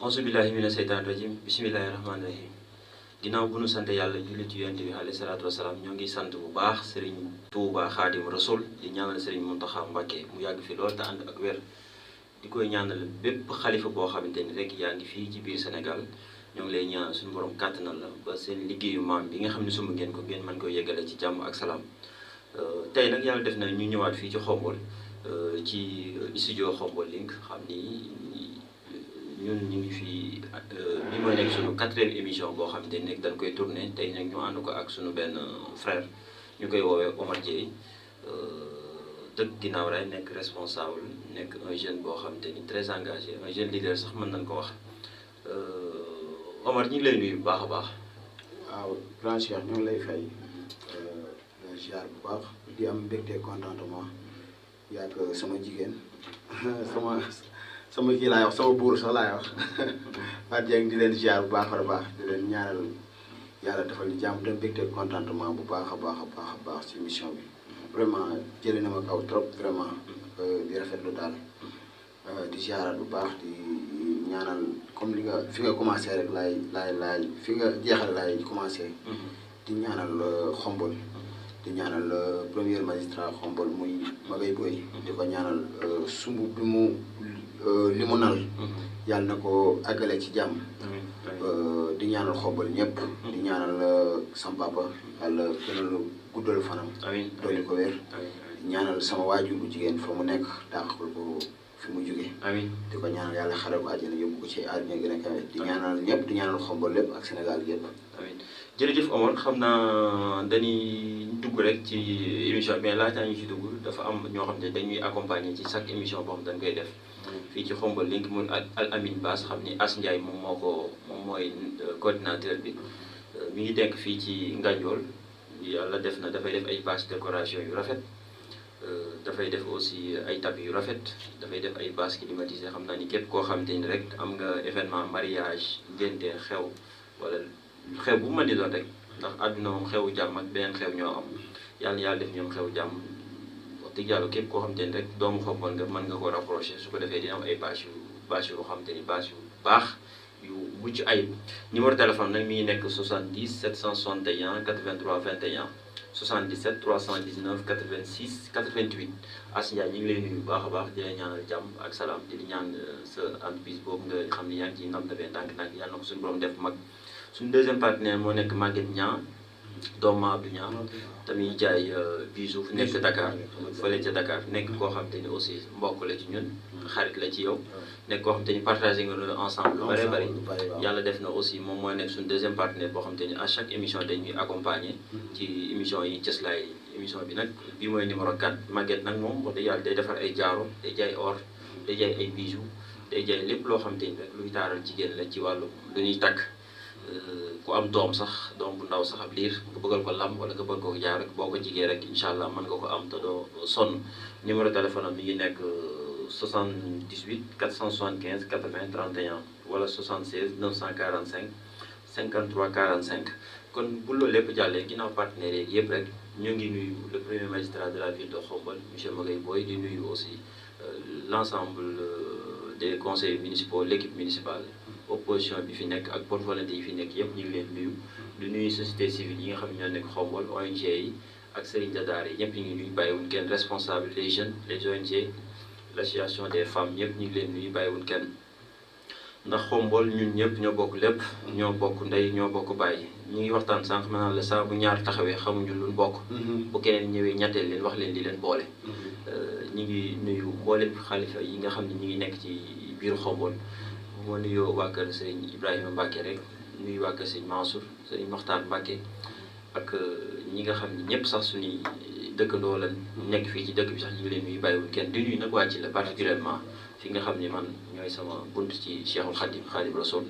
auzu billahi mina seytaani rajim bismillahi rahmaani rahim ginnaaw bu nu sant yàlla julli ci yonent bi alayhi salaatu wasalaam ñoo ngi sant bu baax Serigne Touba Khadim Rasoul di ñaanal Serigne Mountakha Mbacké mu yàgg fi lool te ànd ak wér di koy ñaanal bépp xalifa boo xamante ni rek yaa ngi fii ci biir Sénégal ñoo ngi lay ñaanal suñu borom kàttanal la ba seen liggéeyu maam bi nga xam ne sumb ngeen ko ngeen mën koy yeggale ci jàmm ak salaam tey nag yàlla def na ñu ñëwaat fii ci Xombol ci studio Xombol Link xam ni ñun ñu ngi fii bi mooy nekk suñu 4e émission boo xamante ni dañ koy tourné tey nag ñu ànd ko ak suñu benn frère ñu koy woowee Omar Dieye dëkk ginnaaw raay nekk responsable nekk un jeune boo xamante ni très engagé un jeune leader sax mën nañ ko wax Omar ñu ngi lay nuyu bu baax a baax. waaw grand Cheikh ñu ngi lay fay ziar bu baax di am mbégte contentement yàgg sama jigéen sama kii laay wax sama buur sax laay wax Fatou Dieng di leen ziar bu baax a baax di leen ñaanal yàlla defal ñu jàmm dem mbégte contentement bu baax a baax ci mission bi vraiment jëlee na ma kaw trop vraiment di rafetlu daal di ziaraat bu baax di ñaanal comme li nga fi nga commencé rek laay fi nga jeexal laay commencé. di ñaanal Xombol di ñaanal premier magistrat Xombol muy Magay Boy di ko ñaanal sumb bi mu li mu nal yàlla na ko àggale ci jàmm di ñaanal Xombol ñëpp di ñaanal sama papa yàlla gënal guddal fanam dooli ko wér di ñaanal sama waajur bu jigéen fa mu nekk dàqal ko fi mu jóge di ko ñaanal yàlla xare ko àjjana yóbbu ko ci àddina gën a kawe di ñaanal ñëpp di ñaanal Xombol lépp ak Sénégal yëpp amiin jërëjëf Omar xam naa dañuy dugg rek ci émission mais laataa ñu ci dugg dafa am ñoo xam ne dañuy accompagner ci chaque émission boo xam dañ koy def fii ci Xombol Link muy Al Amin Bass xam ni As Ndiaye moom mooy coordinateur bi mi ngi denk fii ci Nganjool yàlla def na dafay def ay bâche décoration yu rafet dafay def aussi ay tapis yu rafet dafay def ay bâche climatisée xam naa ni képp koo xamante ni rek am nga événement mariage ngénte xew wala xew bu ma di doon rek ndax àdduna moom xewu jàmm ak beneen xew ñoo am yàlla def ñoom xew jàmm wax dëgg yàlla képp koo xamante ni rek doomu Xombol nga mën nga ko rapproché su ko defee di am ay bâche yu xamante ni bâche yu baax yu mucc ayib numéro téléphone nag mi ngi nekk 70 761 83 21 77 319 86 88 As Ndiaye ñu ngi lay nuyu bu baax a baax di la ñaanal jàmm ak salaam di ñaan sa entreprise boobu nga xam ni yaa ngi ciy nam dafee ndànk-ndànk yàlla na ko suñu borom def mag suñu deuxième partenaire moo nekk Maguette Niang doomu Abdou Niang tamit jaay bijou nekk Dakar fële ca Dakar nekk koo xam te ni aussi mbokk la ci ñun xarit la ci yow nekk koo xam te ni partagé nga loolu ensemble lu bëri bëri yàlla def na aussi moom mooy nekk suñu deuxième partenaire boo xam te ni à chaque émission dañuy accompagner ci émission yi cëslaay émission bi nag bii mooy numéro 4 Maguette nag moom wax dëgg yàlla day defar ay jaaro day jaay or day jaay ay bijoux day jaay lépp loo xam te ni rek luy taaral jigéen la ci wàllu lu ñuy takk ku am doom sax doom bu ndaw sax ab liir nga bëggal ko lam wala nga bëgg ko jaar rek boo ko jigee rek incha allah mën nga ko am te doo sonn numéro téléphone am mi ngi nekk 78 475 80 31 wala 76 945 53 45 kon bu loolu lépp jàllee ginnaaw partenaires yeeg yëpp rek ñoo ngi nuyu le premier magistrat de la ville de Xombol monsieur Magay Boy di nuyu aussi l'ensemble des conseils municipaux l'équipe municipale opposition bi fi nekk ak bonne volonté yi fi nekk yëpp ñu ngi leen nuyu di nuyu société civile yi nga xam ne ñoo nekk Xombol ONG yi ak Serigne Dadaar yi ñëpp ñu ngi nuyu bàyyiwuñ kenn responsable les jeunes les ONG l'association des femmes ñëpp ñu ngi leen nuyu bàyyiwuñ kenn ndax Xombol ñun ñëpp ñoo bokk lépp ñoo bokk ndey ñoo bokk bàyyi ñu ngi waxtaan sànq maanaam la saa bu ñaar taxawee xamuñu luñ bokk bu keneen ñëwee ñetteel leen wax leen li leen boole ñu ngi nuyu mboolem xalifa yi nga xam ne ñu ngi nekk ci biir Xombol moo nuyoo waa kër Serigne Ibrahima Mbacke rek nuyu waa kër Serigne Mansour Serigne Mokhtar Mbacke ak ñi nga xam ne ñëpp sax suñuy dëkkandoo lañ nekk fii ci dëkk bi sax ñu ngi leen nuyu bàyyiwul kenn di nuyu nag waa ci la particulièrement fi nga xam ne man ñooy sama bunt ci Cheikhul Khadim Khadim Rasoul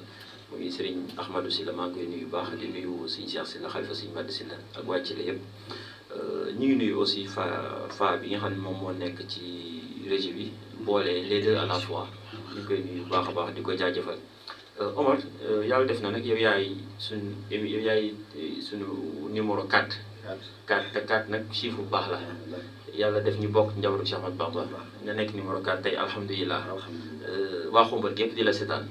muy Serigne Ahmadou Sylla maa ngi koy nuyu baax di nuyu Serigne Cheikh Sylla xalifa Serigne Madi Sylla ak waa ci la yëpp ñu ngi nuyu aussi fa bi nga xam ne moom moo nekk ci régie bi boole les deux à la fois ñu koy nuyu bu baax a baax di ko jaajëfal Omar yàlla def na nag yow yaay suñu numéro 4 te 4 nag chiffre bu baax la yàlla def ñu bokk njabootu Cheikh Ahmadou Bamba nga nekk numéro 4 tey alhamdulilah waa Xombol gépp di la seetaan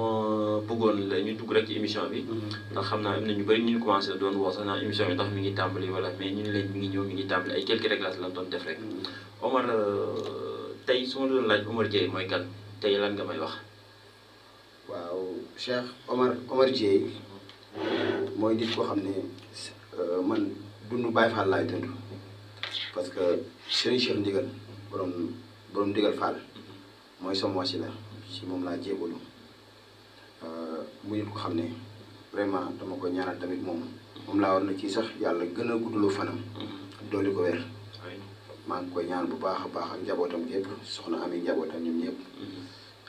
dama bëggoon la ñu dugg rek ci émission bi. ndax xam naa am na ñu bëri ñu commencé doon woo sax naa émission bi ndax mi ngi tàmbali wala mais ñu ne leen mi ngi ñëw mi ngi tàmbali ay quelques réglages la doon def rek. Omar tey su ma doon laaj Omar Dieye mooy kan tey lan nga may wax. waaw Cheikh Omar Dieye mooy nit koo xam ne man dund Baye Fall laay dund parce que Serigne Cheikh Ndigal borom Ndigal Fall mooy sama wasila si moom laa jébalu muy nit ko xam ne vraiment dama ko ñaanal tamit moom laa war na ci sax yàlla gën a guddaloo fanam dooli ko wér maa ngi koy ñaan bu baax a baax ak njabootam yëpp soxna Ami njabootam ñoom ñëpp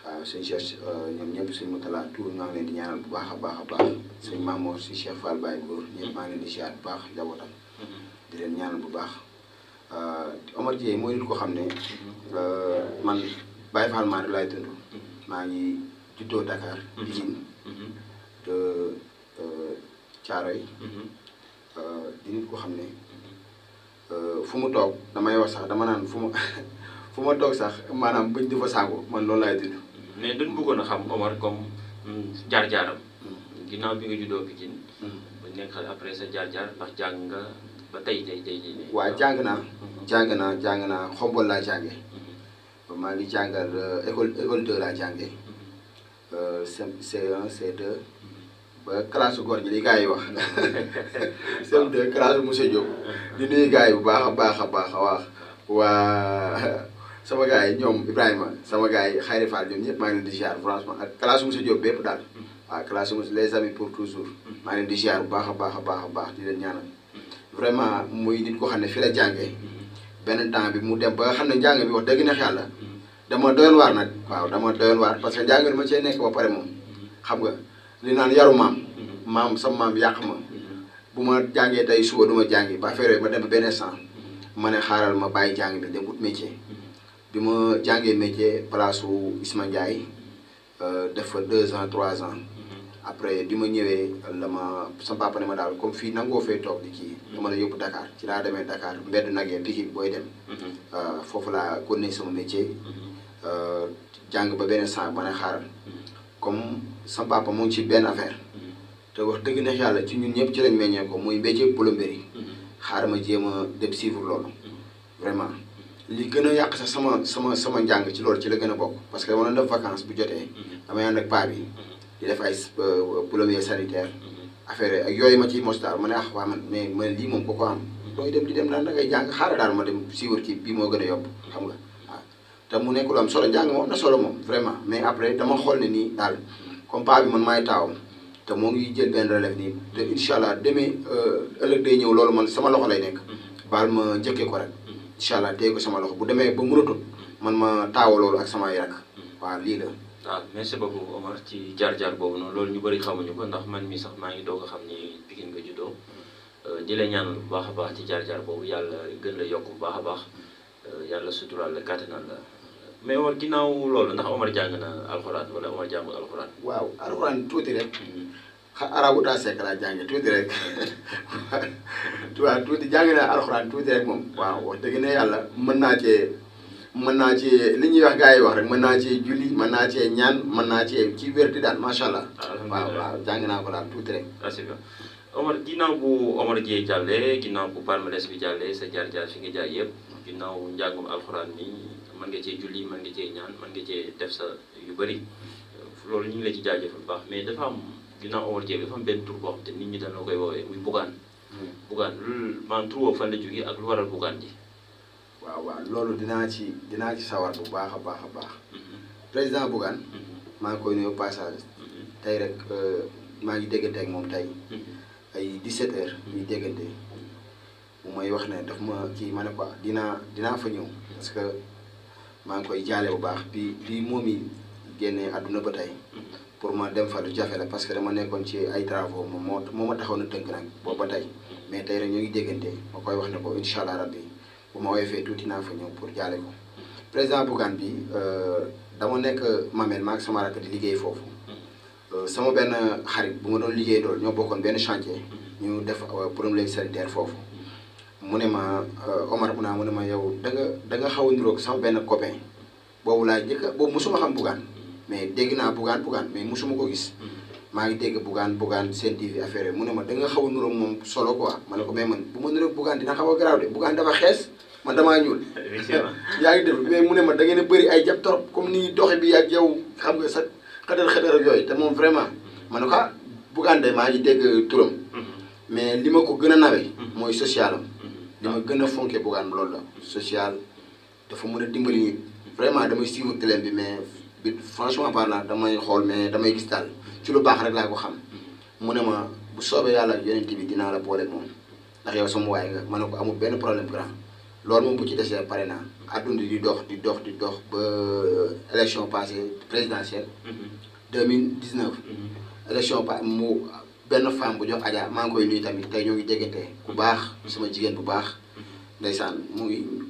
waaw sëñ Cheikh ñoom ñëpp sëñ Moutala Tour maa ngi leen di ñaanal bu baax a baax a baax sëñ Mamour si Cheikh Fall Baye Góor ñëpp maa ngi leen di ziar bu baax njabootam di leen ñaanal bu baax Omar Dieye mooy nit ko xam ne man Baye Fall maa laay dund maa ngi juddoo Dakar Pikine de Thiaroye di nit ko xam ne fu mu toog damay wax sax dama naan fu ma toog sax maanaam bëñ di fa sàngu man loolu laay dund. mais dañ bëggoon a xam Omar comme jaar-jaaram. ginnaaw bi nga juddoo Pikine. ba nekk xale après sa jaar-jaar ndax jàng nga ba tey. waaw jàng naa Xombol laa jàngee. maa ngi jàngal école 2 laa jàngee. C1 C2 ba classe góor ñi li gars yi wax CM2 classe monsieur Diop di nuyu gars yi bu baax a baax a baax a wax waa sama gars yi ñoom Ibrahima sama gars yi Xayri Fall ñoom ñëpp maa ngi leen di ziar franchement ak classe monsieur Diop bépp daal waaw classe monsieur les amis pour toujours maa ngi leen di ziar bu baax a baax a baax a baax di leen ñaanal vraiment muy nit ko xam ne fi la jàngee benn temps bi mu dem ba nga xam ne njàng bi wax dëgg neex yàlla dama doyoon waar nag waaw dama doyoon waar parce que njàng ma cee nekk ba pare moom xam nga li naan yaru maam sama maam yàq ma bu ma jàngee tey suba du ma jàngi ba affaire ma dem ba benn instant ma ne xaaral ma bàyyi jàng bi dem ut métier bi ma jàngee métier place su Isma Ndiaye def fa 2 ans 3 ans après bi ma ñëwee la ma sama papa ne ma daal comme fii nangoo fee toog di kii dama la yóbbu Dakar ci laa demee Dakar mbedd nag yee Pikine booy dem foofu laa continuer sama métier jàng ba benn instant ma ne xaaral comme sama papa mu ngi ci benn affaire te wax dëgg neex yàlla ci ñun ñëpp ci lañ meññee ko muy métier plomberie xaaral ma jéem a dem suivre loolu vraiment li gën a yàq sax sama njàng ci loolu ci la gën a bokk parce que dama doon def vacance bu jotee damay ànd ak paa bi di def ay plombier sanitaire affaire ak yooyu ma ciy mos daal ma ne waa man mais man lii moom ko am dooy dem di dem daal da ngay jàng xaaral daal ma dem suivre ci bii moo gën a yomb xam nga waaw te mu nekk lu am solo njàng moom na solo moom vraiment mais après dama xool ne nii daal comme paa bi man maay taawam te moo ngi jël benn relève nii te incha allah demee ëllëg day ñëw loolu man sama loxo lay nekk baal ma njëkkee ko rek incha allah téye ko sama loxo bu demee ba mënatul man ma taawa loolu ak samay rak waaw lii la. waaw merci beaucoup Omar ci jaar-jaar boobu noonu loolu ñu bëri xamuñu ko ndax man mi sax maa ngi doog a xam ni Pikine nga juddoo di la ñaanal bu baax a baax ci jaar-jaar boobu yàlla gën la yokk bu baax a baax yàlla suturaal la kàttanal la mais Omar ginnaaw loolu ndax Omar jàng na alxuraan wala Omar jàngul alxuraan. waaw alxuraan tuuti rek. arabu daa sekk laa jànge tuuti rek waaw tuuti jàng naa alxuraan tuuti rek moom waaw wax dëgg ne yàlla mën naa cee li ñuy wax gars yi wax rek mën naa cee julli mën naa cee ñaan mën naa cee ci wérti daal macha allah. waaw jàng naa ko daal tuuti rek. Omar ginnaaw bu Omar Dieye jàllee ginnaaw bu palmarès bi jàllee sa jaar-jaar fi nga jaar yëpp ginnaaw njàngum alxuraan mi mën nga cee julli mën nga cee ñaan mën nga cee def sa yu bëri loolu ñu ngi la ci jaajëfal bu baax mais dafa am. ginnaaw Omar Dieye dafa am benn tur boo xam te nit ñi dañoo koy woowee muy Bougane. Bougane loolu maanaam tur boobu fan la jógee ak lu waral Bougane ji. waaw loolu dinaa ci sawar bu baax a baax a baax. président Bougane. maa ngi koy nuyu passage. tey rek maa ngi déggante ak moom tey. ay 17h. ñuy déggante. bu may wax ne daf ma kii ma ne quoi dinaa fa ñëw. parce que maa ngi koy jaale bu baax bi moom yi génnee àdduna ba tey. pour ma dem fa lu jafe la parce que dama nekkoon ci ay travaux moom moo ma taxaw na tënk nag boobu ba tey mais tey rek ñu ngi déggante ma koy wax ne ko incha allah rabbi bu ma woyofee tuuti naa fa ñëw pour jaale ko président Bougane bi dama nekk Mamel maa ngi sama rakk di liggéey foofu sama benn xarit bu ma doon liggéey dool ñoo bokkoon benn chantier ñu def problème sanitaire foofu mu ne ma Omar mu ne ma yow da nga xaw a niroog sama benn copain boobu laa njëkk boobu mosuma xam Bougane mais dégg naa Bougane mais musuma ko gis maa ngi dégg Bougane Sen TV affaire yi mu ne ma da nga xaw a nuróog moom solo quoi ma ne ko mais man bu ma nuróog Bougane dina xaw a garaaw de Bougane dafa xees man damaa ñuul yaa ngi def mais mu ne ma da ngeen a bëri ay jàpp trop comme ni doxe bi ak yow xam nga sa xadar ak yooyu te moom vraiment ma ne ko ah Bougane de maa ngi dégg turam mais li ma ko gën a nawe mooy social am li ma gën a fonke Bougane loolu la social dafa mën a dimbali nit vraiment damay suivre télé bi mais franchement parlant damay xool mais damay gis daal ci lu baax rek laa ko xam mu ne ma bu soobee yàlla yonent bi dinaa la boole moom ndax yow sama waay nga ma ne ko amul benn problème grand loolu moom bu ci desee pare naa adduna di dox ba élection passée présidentielle 2019 élection mu benn femme bu jox Adja maa ngi koy nuyu tamit tey ñoo ngi déggante bu baax sama jigéen bu baax ndeysaan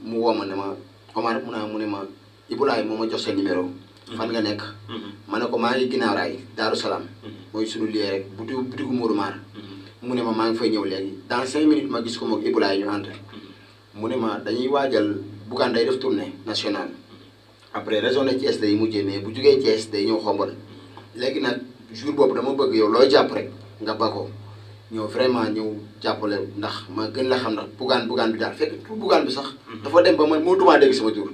mu woo ma ne ma Omar mu ne ma Ibulaay moo ma jox sa numéro fan nga nekk ma ne ko maa ngi ginnaaw raay Daaru Salaam mooy sunu lii rek butigu Modou Mar mu ne ma maa ngi fay ñëw léegi dans 5 minutes ma gis ko moog Ibulaay ñu ànd mu ne ma dañuy waajal Bougane day def tournée nationale après région de Thiès day mujjee mais bu jugee Thiès day ñëw xombal léegi nag jour boobu dama bëgg yow looy jàpp rek nga bako ñëw vraiment ñëw jàppale ndax ma gën la xam ndax Bougane bi daal fekk pour Bougane bi sax dafa dem ba man moo tumaa dégg sama tur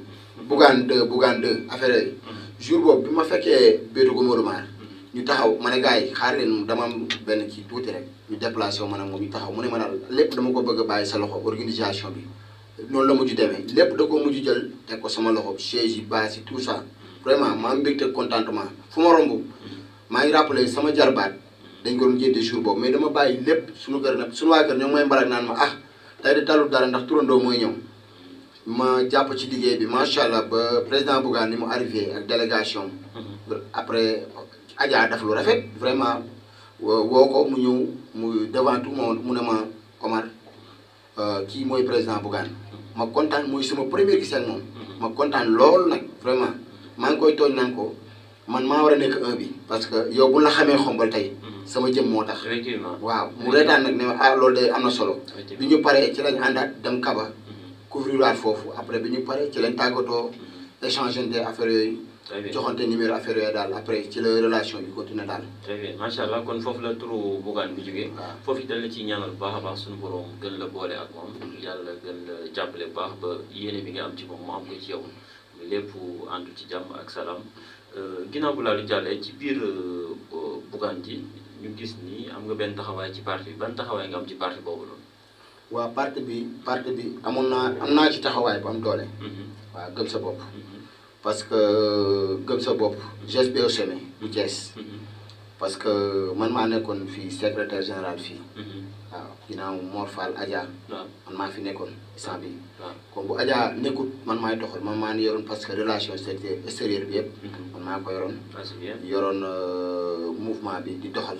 Bougane 2 affaire yi jour boobu bi ma fekkee béetu ko Modou Mar ñu taxaw ma ne gars yi xaar leen dama am benn ci tuuti rek ñu déplacé wu ma ne moom ñu taxaw mu ne ma daal lépp dama ko bëgg a bàyyi sa loxo organisation bi noonu la mujj demee lépp da ko mujj jël teg ko sama loxo chaise yi base yi tout ça vraiment maa ngi mbégte contentement fu ma romb maa ngi rappelé sama jarbaat dañ ko doon jëndee jour boobu mais dama bàyyi lépp suñu kër nag suñu waa kër ñoom mooy mbalak naan ma ah tey de talul dara ndax turandoo mooy ñëw ma jàpp ci liggéey bi macha allah ba président Bougane ni mu arrivé ak délégation après Adja def lu rafet vraiment woo ko mu ñëw mu devant tout le monde mu ne ma Omar kii mooy président Bougane ma kontaan mooy sama première gis ak moom ma kontaan lool nag vraiment maa ngi koy tooñ naan ko man maa war a nekk 1 bi parce que yow bu la xamee xombal tey sama jëm moo tax waaw mu reetaan nag ne ah loolu de am na solo bi ñu paree ci lañ àndaat dem Kaba couvrir waat foofu après bi ñu paree ci lañ tàggatoo échanger des affaires yooyu joxante numéro affaire yooyu daal après ci la relation bi continué daal très bien macha allah kon foofu la turu Bougane bi jógee foofu dañ la ciy ñaanal bu baax a baax suñu borom gën la boole ak moom yàlla gën la jàppale bu baax ba yéene bi nga am ci moom mu am ko ci yow lépp àndu ci jàmm ak salaam ginnaaw bu laalu jàllee ci biir Bougane ji ñu gis ni am nga benn taxawaay ci parti bi ban taxawaay nga am ci parti boobu noonu waaw parti bi am naa ci taxawaay bu am doole waaw gëm sa bopp parce que gëm sa bopp GSB Seme bu Thiès parce que man maa nekkoon fii secrétaire général fii waaw ginnaaw Mor Fall Adja man maa fi nekkoon sant bi kon bu Adja nekkut man maay doxal man maa ni yoroon parce que relation extérieure bi yëpp man maa ko yoroon mouvement bi di doxal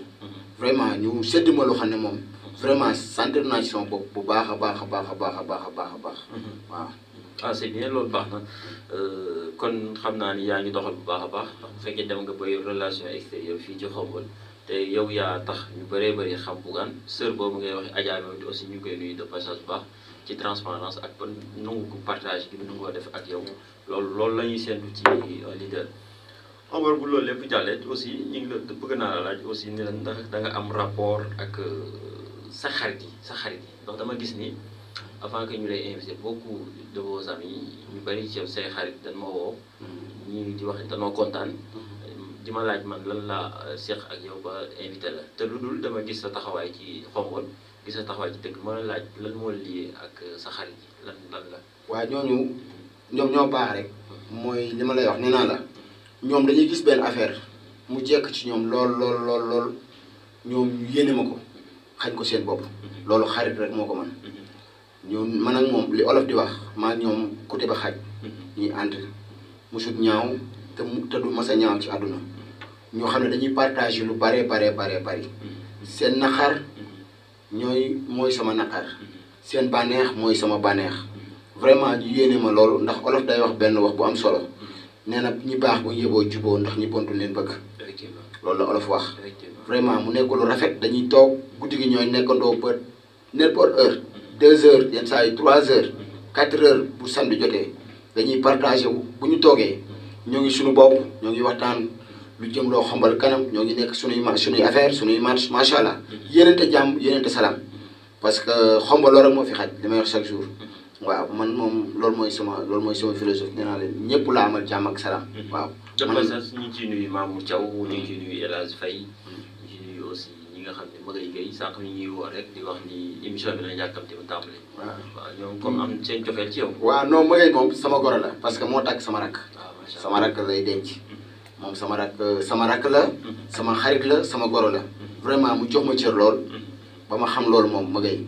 vraiment ñu sedd ma loo xam ne moom vraiment sentir naa ci sama bopp bu baax a baax waaw ah c'est bien loolu baax na kon xam naa ni yaa ngi doxal bu baax a baax ndax bu fekkee dem nga bay relation extérieure fii ci Xombol te yow yaa tax ñu bëree bëri xam Bougane sœur boobu ngay wax Adja moom aussi ñu ngi koy nuyu de passage bu baax ci transparence ak ban nangu ko partage bi nu ngoo def ak yow loolu la ñuy séntu ci leader. Omar bu loolu lépp jàllee aussi ñu ngi la bëgg naa la laaj aussi ni la ndax da nga am rapport ak sa xarit yi ndax dama gis ni. Avant que ñu lay invité beaucoup de vos amis ñu bari ci say xarit dañ ma woo ñi di wax dañoo kontaan di ma laaj man lan laa seq ak yow ba invité la te lu dul dama gis sa taxawaay ci Xombol gis sa taxawaay ci dëkk ma la laaj lan moo lié ak sa xarit yi lan la. waaw ñoom ñoo baax rek mooy li ma lay wax nee naa la ñoom dañuy gis benn affaire mu jekk ci ñoom lool ñoom yéene ma ko xañ ko seen bopp loolu xarit rek moo ko mën. ñun man ak moom li olof di wax maa ñoom côté ba xaj ñuy ànd musut ñaaw te du mas a ñaaw ci àdduna ñoo xam ne dañuy partager lu bari seen naqar mooy sama naqar seen bànneex mooy sama bànneex vraiment ñu yéene ma loolu ndax olof day wax benn wax bu am solo nee na ñi baax bu ñu yeboo juboo ndax ñi bontu leen bëgg loolu la olof wax vraiment mu nekk lu rafet dañuy toog guddi gi ñooy nekkandoo ba n'importe heure 2 heures yenn saa yi 3 heures 4 heures bu samedi jotee dañuy partagé wu bu ñu toogee ñoo ngi suñu bopp ñoo ngi waxtaan lu jëm loo xombal kanam ñoo ngi nekk suñuy affaire suñuy marche macha allah yéenante jàmm yéenante salaam parce que xombal loolu rek moo fi xaj li may wax chaque jour waaw man moom loolu mooy sama philosophie nee naa leen ñëpp laa amal jàmm ak salaam waaw. man sax ñu ngi ciy nuyu Mamour Thiaw ñu ngi ciy nuyu El Hadj Faye ñu ciy nuyu aussi ñi nga xam ne Maguette Gueye sànq ñu ñuy woo rek di wax ni émission bi dina yàkkamti mu tàmbali. waaw ñoom comme am seen cofeel ci yow. waaw non Maguette moom sama goro la parce que moo takk sama rakk. sama rakk lay denc. moom sama rakk la. sama xarit la sama goro la. vraiment mu jox ma cër lool. ba ma xam loolu moom Maguette.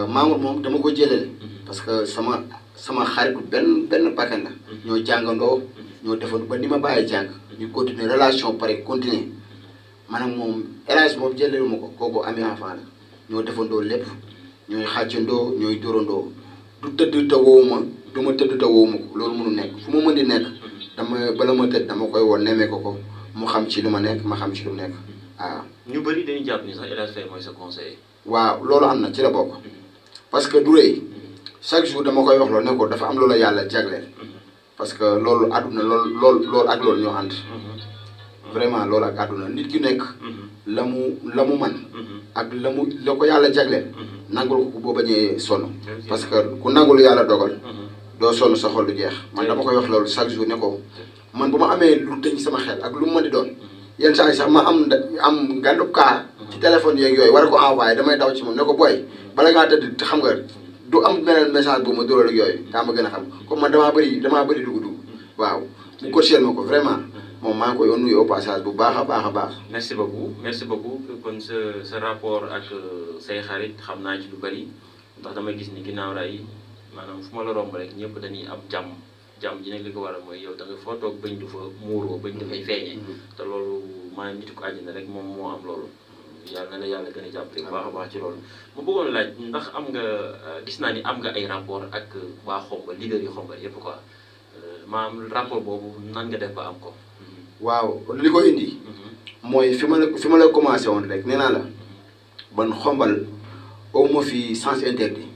Mamour moom dama ko jëlale. parce que sama xaritu benn bakkan la. ñoo jàngandoo. ñoo defoon ba ni ma bàyyi jàng. ñu continuer relation pare continuer. maanaam moom élage moom jëlelu ma ko kooku ami enfant la. ñoo defandoo lépp. ñooy xàccandoo ñooy dóorandoo. du tëdd te woowu ma du ma tëdd te woowu ma ko loolu mënu nekk fu ma mën di nekk. bala ma tëdd dama koy woon nemmee ko mu xam ci lu ma nekk ma xam ci lu nekk waaw. ñu bëri dañuy jàpp ni sax El Hadj Faye mooy sa conseiller. waaw loolu am na ci la bokk. parce que du rëy chaque jour dama koy wax loolu ne ko dafa am loola yàlla jagleel. parce que loolu àdduna loolu ak loolu ñoo ànd. vraiment loolu ak àdduna nit ki nekk. la mu man ak la ko yàlla jagleel. nangul ko boo bañee sonn. parce que ku nangul yàlla dogal. doo sonn sa xol du jeex man dama koy wax loolu chaque jour ne ko man bu ma amee lu tëj sama xel ak lu mu mën di doon yenn saa yi sax ma am gàndu kaa ci téléphone yeeg yooyu war ko envoyé damay daw ci moom ne ko booy bala ngaa tëdd xam nga du am beneen message bu ma dóoral ak yooyu daa ma gën a xam comme man damaa bëri dugg waaw mu coachel ma ko vraiment moom maa ngi koy nuyu au passage bu baax a baax. merci beaucoup kon sa rapport ak say xarit xam naa ci lu bëri ndax damay gis ni ginnaaw raay maanaam fu ma la romb rek ñëpp dañuy am jàmm ji nag li ko waral mooy yow da nga foo toog bañ du fa muuroo bañ dafay feeñee te loolu maanaam nitu ko àddina rek moom moo am loolu yàlla na la yàlla gën a jàppale bu baax a baax ci loolu mu bëggoon laaj ndax am nga gis naa ni am nga ay rapport ak waa Xombal leader yi Xombal yëpp quoi maanaam rapport boobu nan nga def ba am ko. waaw li ko indi mooy fi ma la commencé woon rek nee naa la ban Xombal aw ma fi sens interdit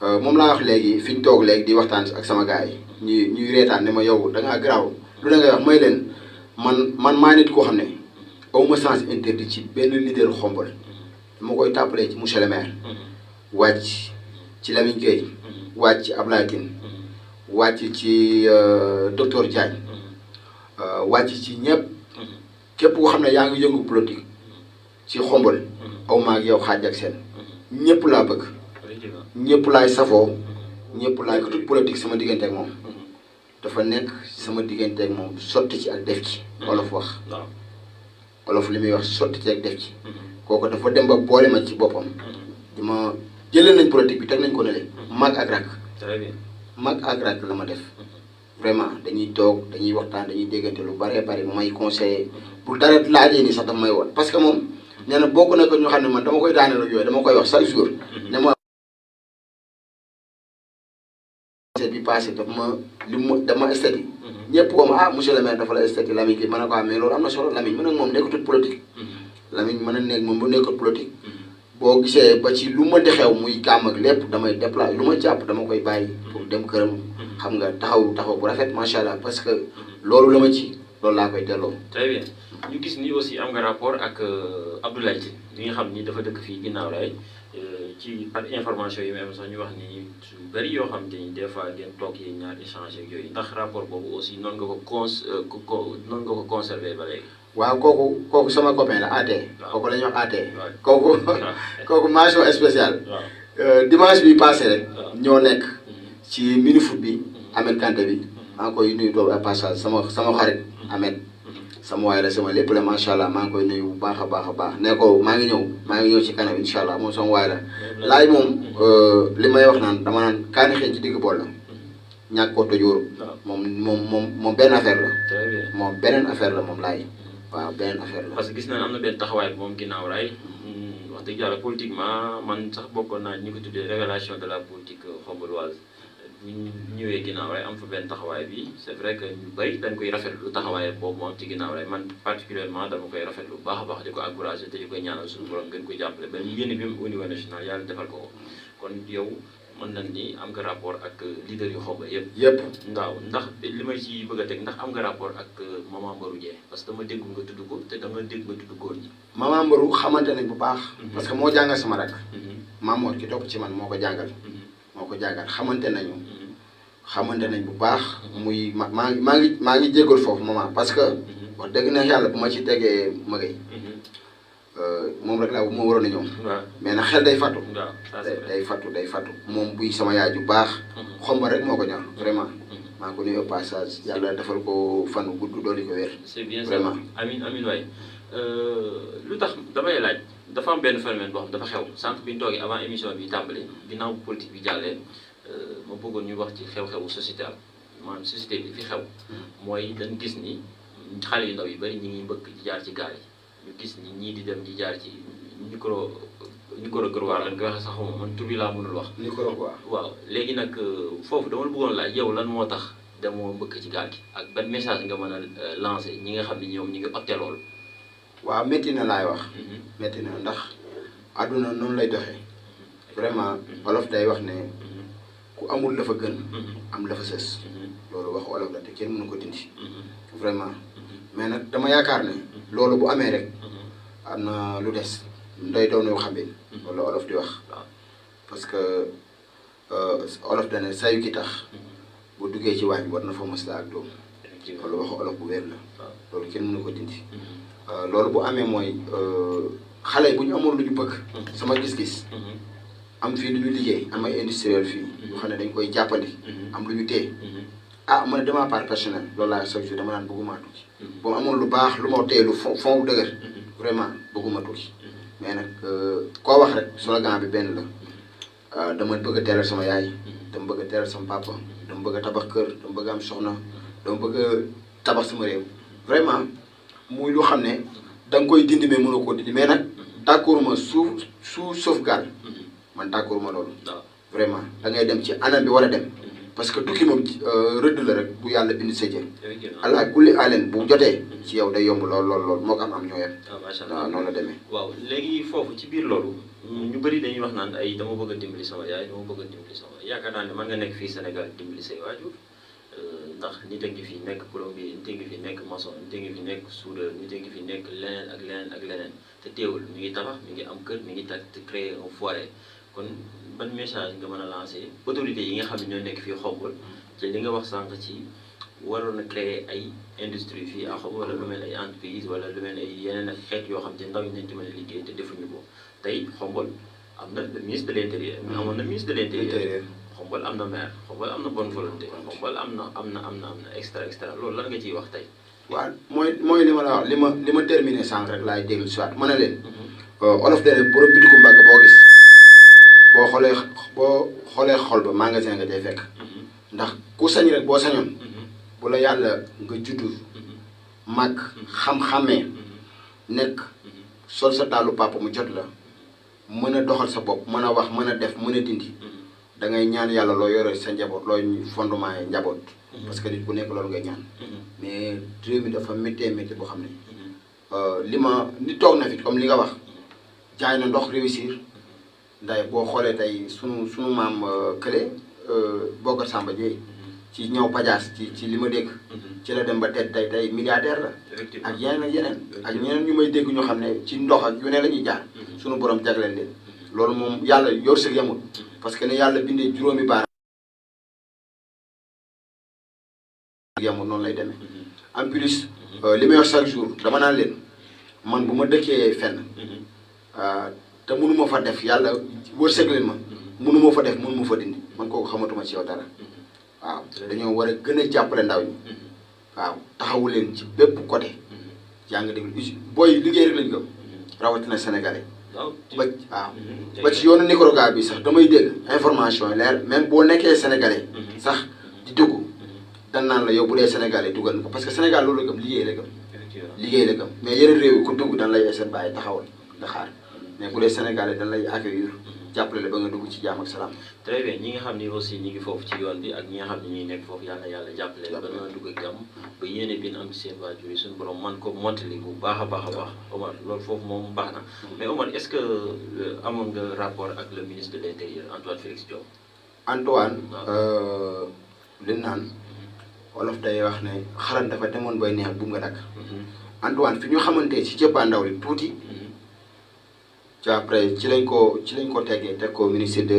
moom laa wax léegi fi ñu toog léegi di waxtaan ak sama gars yi ñuy reetaan ne ma yow da ngaa garaaw lu da ngay wax may leen man maa nit koo xam ne aw ma sens interdit ci benn leader Xombal dama koy tàppalee ci monsieur le maire wàcc ci Lamine Gueye wàcc ci Ablaye Tine wàcc ci docteur Diagne wàcc ci ñëpp képp koo xam ne yaa ngi yëngu politique ci Xombal aw ma ak yow xaaj ak seen ñëpp laa bëgg. ñëpp laay safoo ñëpp laay ko politique sama diggante ak moom dafa nekk sama diggante ak moom sotti ci ak def ci olof wax olof li muy wax sotti ci ak def ci kooku dafa dem ba boole ma ci boppam di ma jëlee nañ politique bi teg nañ ko ne leen mag ak rak la ma def vraiment dañuy toog dañuy waxtaan dañuy déggante lu bare mu may conseiller bu dara laajee nii sax dafa may woon parce que moom nee na bokk na ko ñu xam ne man dama koy daaneel ak yooyu dama koy wax chaque jour ne ma bi passé dama esthétique ñëpp ko ma monsieur le maire dafa la esthétique Lamine kii mën a ko mais loolu am na solo Lamine mën a moom nekkatul politique Lamine mën a nekk moom bu nekkul politique boo gisee ba ci lu ma di xew muy gàmm ak lépp damay déplacé lu ma jàpp dama koy bàyyi pour dem këram xam nga taxaw bu rafet macha allah parce que loolu la ma ci loolu laa koy delloo. très bien ñu gis ni aussi am nga rapport ak Abdoulaye Tine li nga xam ni dafa dëkk fii ginnaaw raay ci par information yi même sax ñu wax ni su bëri yoo xam te ni des fois ngeen toog yi ñaar échange ak yooyu ndax rapport boobu aussi noonu nga ko conserver ba léegi. waaw kooku sama copain la AT. kooku la ñuy wax AT. kooku mention spéciale. dimanche bi passé rek. ñoo nekk ci mini foot bi Ahmed Kanté bi. maa ngi koy nuyu toog à passage sama xarit Ahmed. sama waay la sama lépp la macha allah maa ngi koy nuyu bu baax a baax ne ko maa ngi ñëw ci kanam incha allah moom sama waay la laaj moom li may wax naan dama naan kaani xëy ci digg bool la ñàkk ko tojooru moom benn affaire la. très bien moom beneen affaire la moom laay waaw beneen affaire la. parce que gis naa am na benn taxawaay moom ginnaaw raay wax dëgg yàlla politiquement man sax bokkoon naa ñu ko tuddee révélation de la politique xomboloise. bu ñu ñëwee ginnaaw rek am fa benn taxawaay bi c'est vrai que ñu bëri dañ koy rafetlu taxawaay boobu moom ci ginnaaw rek man particulièrement dama koy rafetlu bu baax a baax di ko encouragé te di koy ñaanal suñu borom gën ko jàppale ba yéene bi mu au niveau national yàlla defal ko kon yow mën nañ ni am nga rapport ak leader yu Xombal yëpp. yëpp. waaw ndax li may ci bëgg a teg ndax am nga rapport ak maman Mbarou Dieng parce que dama dégg nga tudd ko te dama dégg nga tudd góor ñi. maman Mbarou xamante nañ bu baax. parce que moo jàngal sama rak. Mamour ki topp ci man moo ko jàngal. moo ko jàngal xamante nañu. xamante nañ bu baax. muy maa ngi jégal foofu maman parce que. wax dëgg na yàlla bu ma ci tegee magay. moom rek laa moo waroon a ñëw. mais nag xel day fàttu. day fàttu moom buy sama yaay ju baax. Xombal rek moo ko ñor vraiment. maa ngi ko nuyu au passage yàlla defal ko fan gudd dooli ko wér. c'est bien vraiment amiin amiin waay lu tax damay laaj dafa am benn phénomène boo xam dafa xew sànq bi ñu toogee avant émission bi tàmbali ginnaaw politique bi jàllee ma bëggoon ñu wax ci xew-xewu sociétal maanaam société bi fi xew. mooy dañ gis ni xale yu ndaw yu bari ñi ngi mbëkk di jaar ci gaal yi. ñu gis ni ñii di dem di jaar ci micro gërwaar lañ koy waxee sax xaw ma man tur bi laa mënul wax. micro waaw léegi nag foofu dama la bëggoon laaj yow lan moo tax demoo mbëkk ci gaal gi ak ban message nga mën a lancer ñi nga xam ne ñoom ñu ngi opté loolu. waaw métti na laay wax. métti na ndax àdduna noonu lay doxee. vraiment olof day wax ne ku amul la fa gën. am la fa sës. loolu waxu olof la te kenn mënu ko dindi. vraiment mais nag dama yaakaar ne. loolu bu amee rek am na lu des ndoy doon yoo xam ne loolu olof di wax parce que olof dane sayu ki tax bu duggee ci waañ war na fa mos la ak doom loolu waxu olof bu wér la loolu kenn mënu ko dindi loolu bu amee mooy xale yi bu ñu amoon lu ñu bëgg sama gis-gis am fii lu ñu liggéey am ay industriel fii yoo xam ne dañ koy jàppandi am lu ñu téye man de ma part personnel loolu laa chaque jour dama naan bëgguma tukki bu ma amoon lu baax lu ma téye lu fond bu dëgër vraiment bëgguma tukki mais nag koo wax rek slogan bi benn la dama bëgg a teeral sama yaay dama bëgg a teeral sama papa dama bëgg a tabax kër dama bëgg a am soxna dama bëgg a tabax sama réew vraiment muy lu xam ne da nga koy dindi mais mënoo koo dindi mais nag d'accord ma sous sauvegarde man d'accord ma loolu vraiment da ngay dem ci anam bi war a dem parce que tukki moom rëdd la rek bu yàlla bind sa jë allah kulli aalen bu jotee ci yow day yomb lool moo ko am ñoo yem waaw noonu la demee waaw léegi foofu ci biir loolu ñu bëri dañuy wax naan ay dama bëgg a dimbali sama yaay dama bëgg a dimbali sama yaakaar naa ne mën nga nekk fii Sénégal dimbali say waajur ndax nit a ngi fi nekk plombier nit a ngi fi nekk maçon nit a ngi fi nekk soudeur nit a ngi fi nekk leneen ak leneen ak leneen te teewul mi ngi tabax mi ngi am kër mi ngi te créer un foyer kon ban message nga mën a lancer autorités yi nga xam ne ñoo nekk fii Xombal ci li nga wax sànq ci waroon a créer ay industrie fii à Xombal wala lu mel ay entreprise wala lu mel ay yeneen ak xeet yoo xam te ndaw ñi nañ ci mën a liggéey te defuñu ko tey Xombal am na le ministre de l'intérieur amoon na ministre de l'intérieur Xombal am na maire Xombal am na bonne volonté Xombal am na extra loolu lan nga ciy wax tey. waaw mooy li ma la wax li ma terminé sànq rek laay déglu soit ma ne leen olof de borom bitiku mbagg boo gis boo xoolee xol ba magasin nga day fekk ndax ku sañ rek boo sañoon bu la yàlla nga juddu màgg xam-xamee nekk sol sa taalu papa mu jot la mën a doxal sa bopp mën a wax mën a def mën a dindi da ngay ñaan yàlla loo yore sa njaboot looy fondement yi njaboot parce que nit ku nekk loolu ngay ñaan mais réew mi dafa méttee boo xam ne li toog na fi comme li nga wax jaay na ndox réussir nday boo xoolee tey sunu maam kële Bocar Samba Dièye ci ñëw pajaas ci li ma dégg ci la dem ba tey milliardaire la ak yeneen ak ñeneen ñu may dégg ñoo xam ne ci ndox ak yu ne la ñuy jaar sunu borom jagleel leen loolu moom yàlla yor sëg yamul parce que ne yàlla bindee juróomi baar yamul noonu lay demee en plus li may wax chaque jour dama naan leen man bu ma dëkkee fenn te mënuma fa def yàlla wërsëg leen ma mënuma fa def mënuma fa dindi man kooku xamatuma ci yow dara waaw dañoo war a gën a jàppale ndaw ñi waaw taxawu leen ci bépp côté yaa ngi déglu booy liggéey rek lañ gëm rawatina sénégalais ba ci yoonu Nicaragua bi sax damay dégg information leer même boo nekkee sénégalais sax di dugg dan naan la yow bu dee sénégalais dugal na ko parce que Sénégal loolu la gëm liggéey la gëm mais yeneen réew yi ku dugg dan lay essayer bàyyi taxawal nga xaar mais bu dee sénégalais dan lay accueillir jàppale la ba nga dugg ci jaam ak salaam. très bien ñi nga xam ni aussi ñi ngi foofu ci yoon bi ak ñi nga xam ne ñuy nekk foofu yàlla jàppale ba nga dugg ak jàmm ba yéene bi am ci seen waajur yi suñu borom man ko mottali bu baax a baax Omar loolu foofu moom baax na mais Omar est-ce que amoon nga rapport ak le ministre de l'intérieur Antoine Félix Diome. Antoine li naan wolof day wax ne xaran dafa demoon bay neex bu nga dakk Antoine fi ñu xamante ci cëppaandaw li tuuti ci après ci lañ ko teggee teg ko ministre de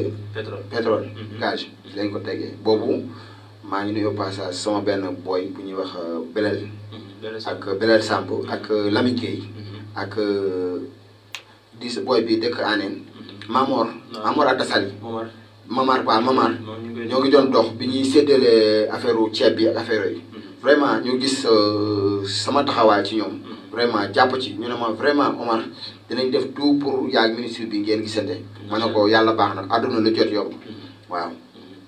pétrole gaz ci lañ ko teggee boobu maa ngi nuyu passage sama benn boy bu ñuy wax Belel ak Belel Samb ak Lamine Gueye ak di boy bi dëkk Anen Mamor Atta Sali Mamar ñoo ngi doon dox bi ñuy séddale affaire ceeb bi ak affaire yi vraiment ñu gis sama taxawaay ci ñoom vraiment jàpp ci ñu ne ma vraiment Omar dinañ def tout pour yaag ministre bi ngeen gisante ma ne ko yàlla baax na àdduna lu jot yomb waaw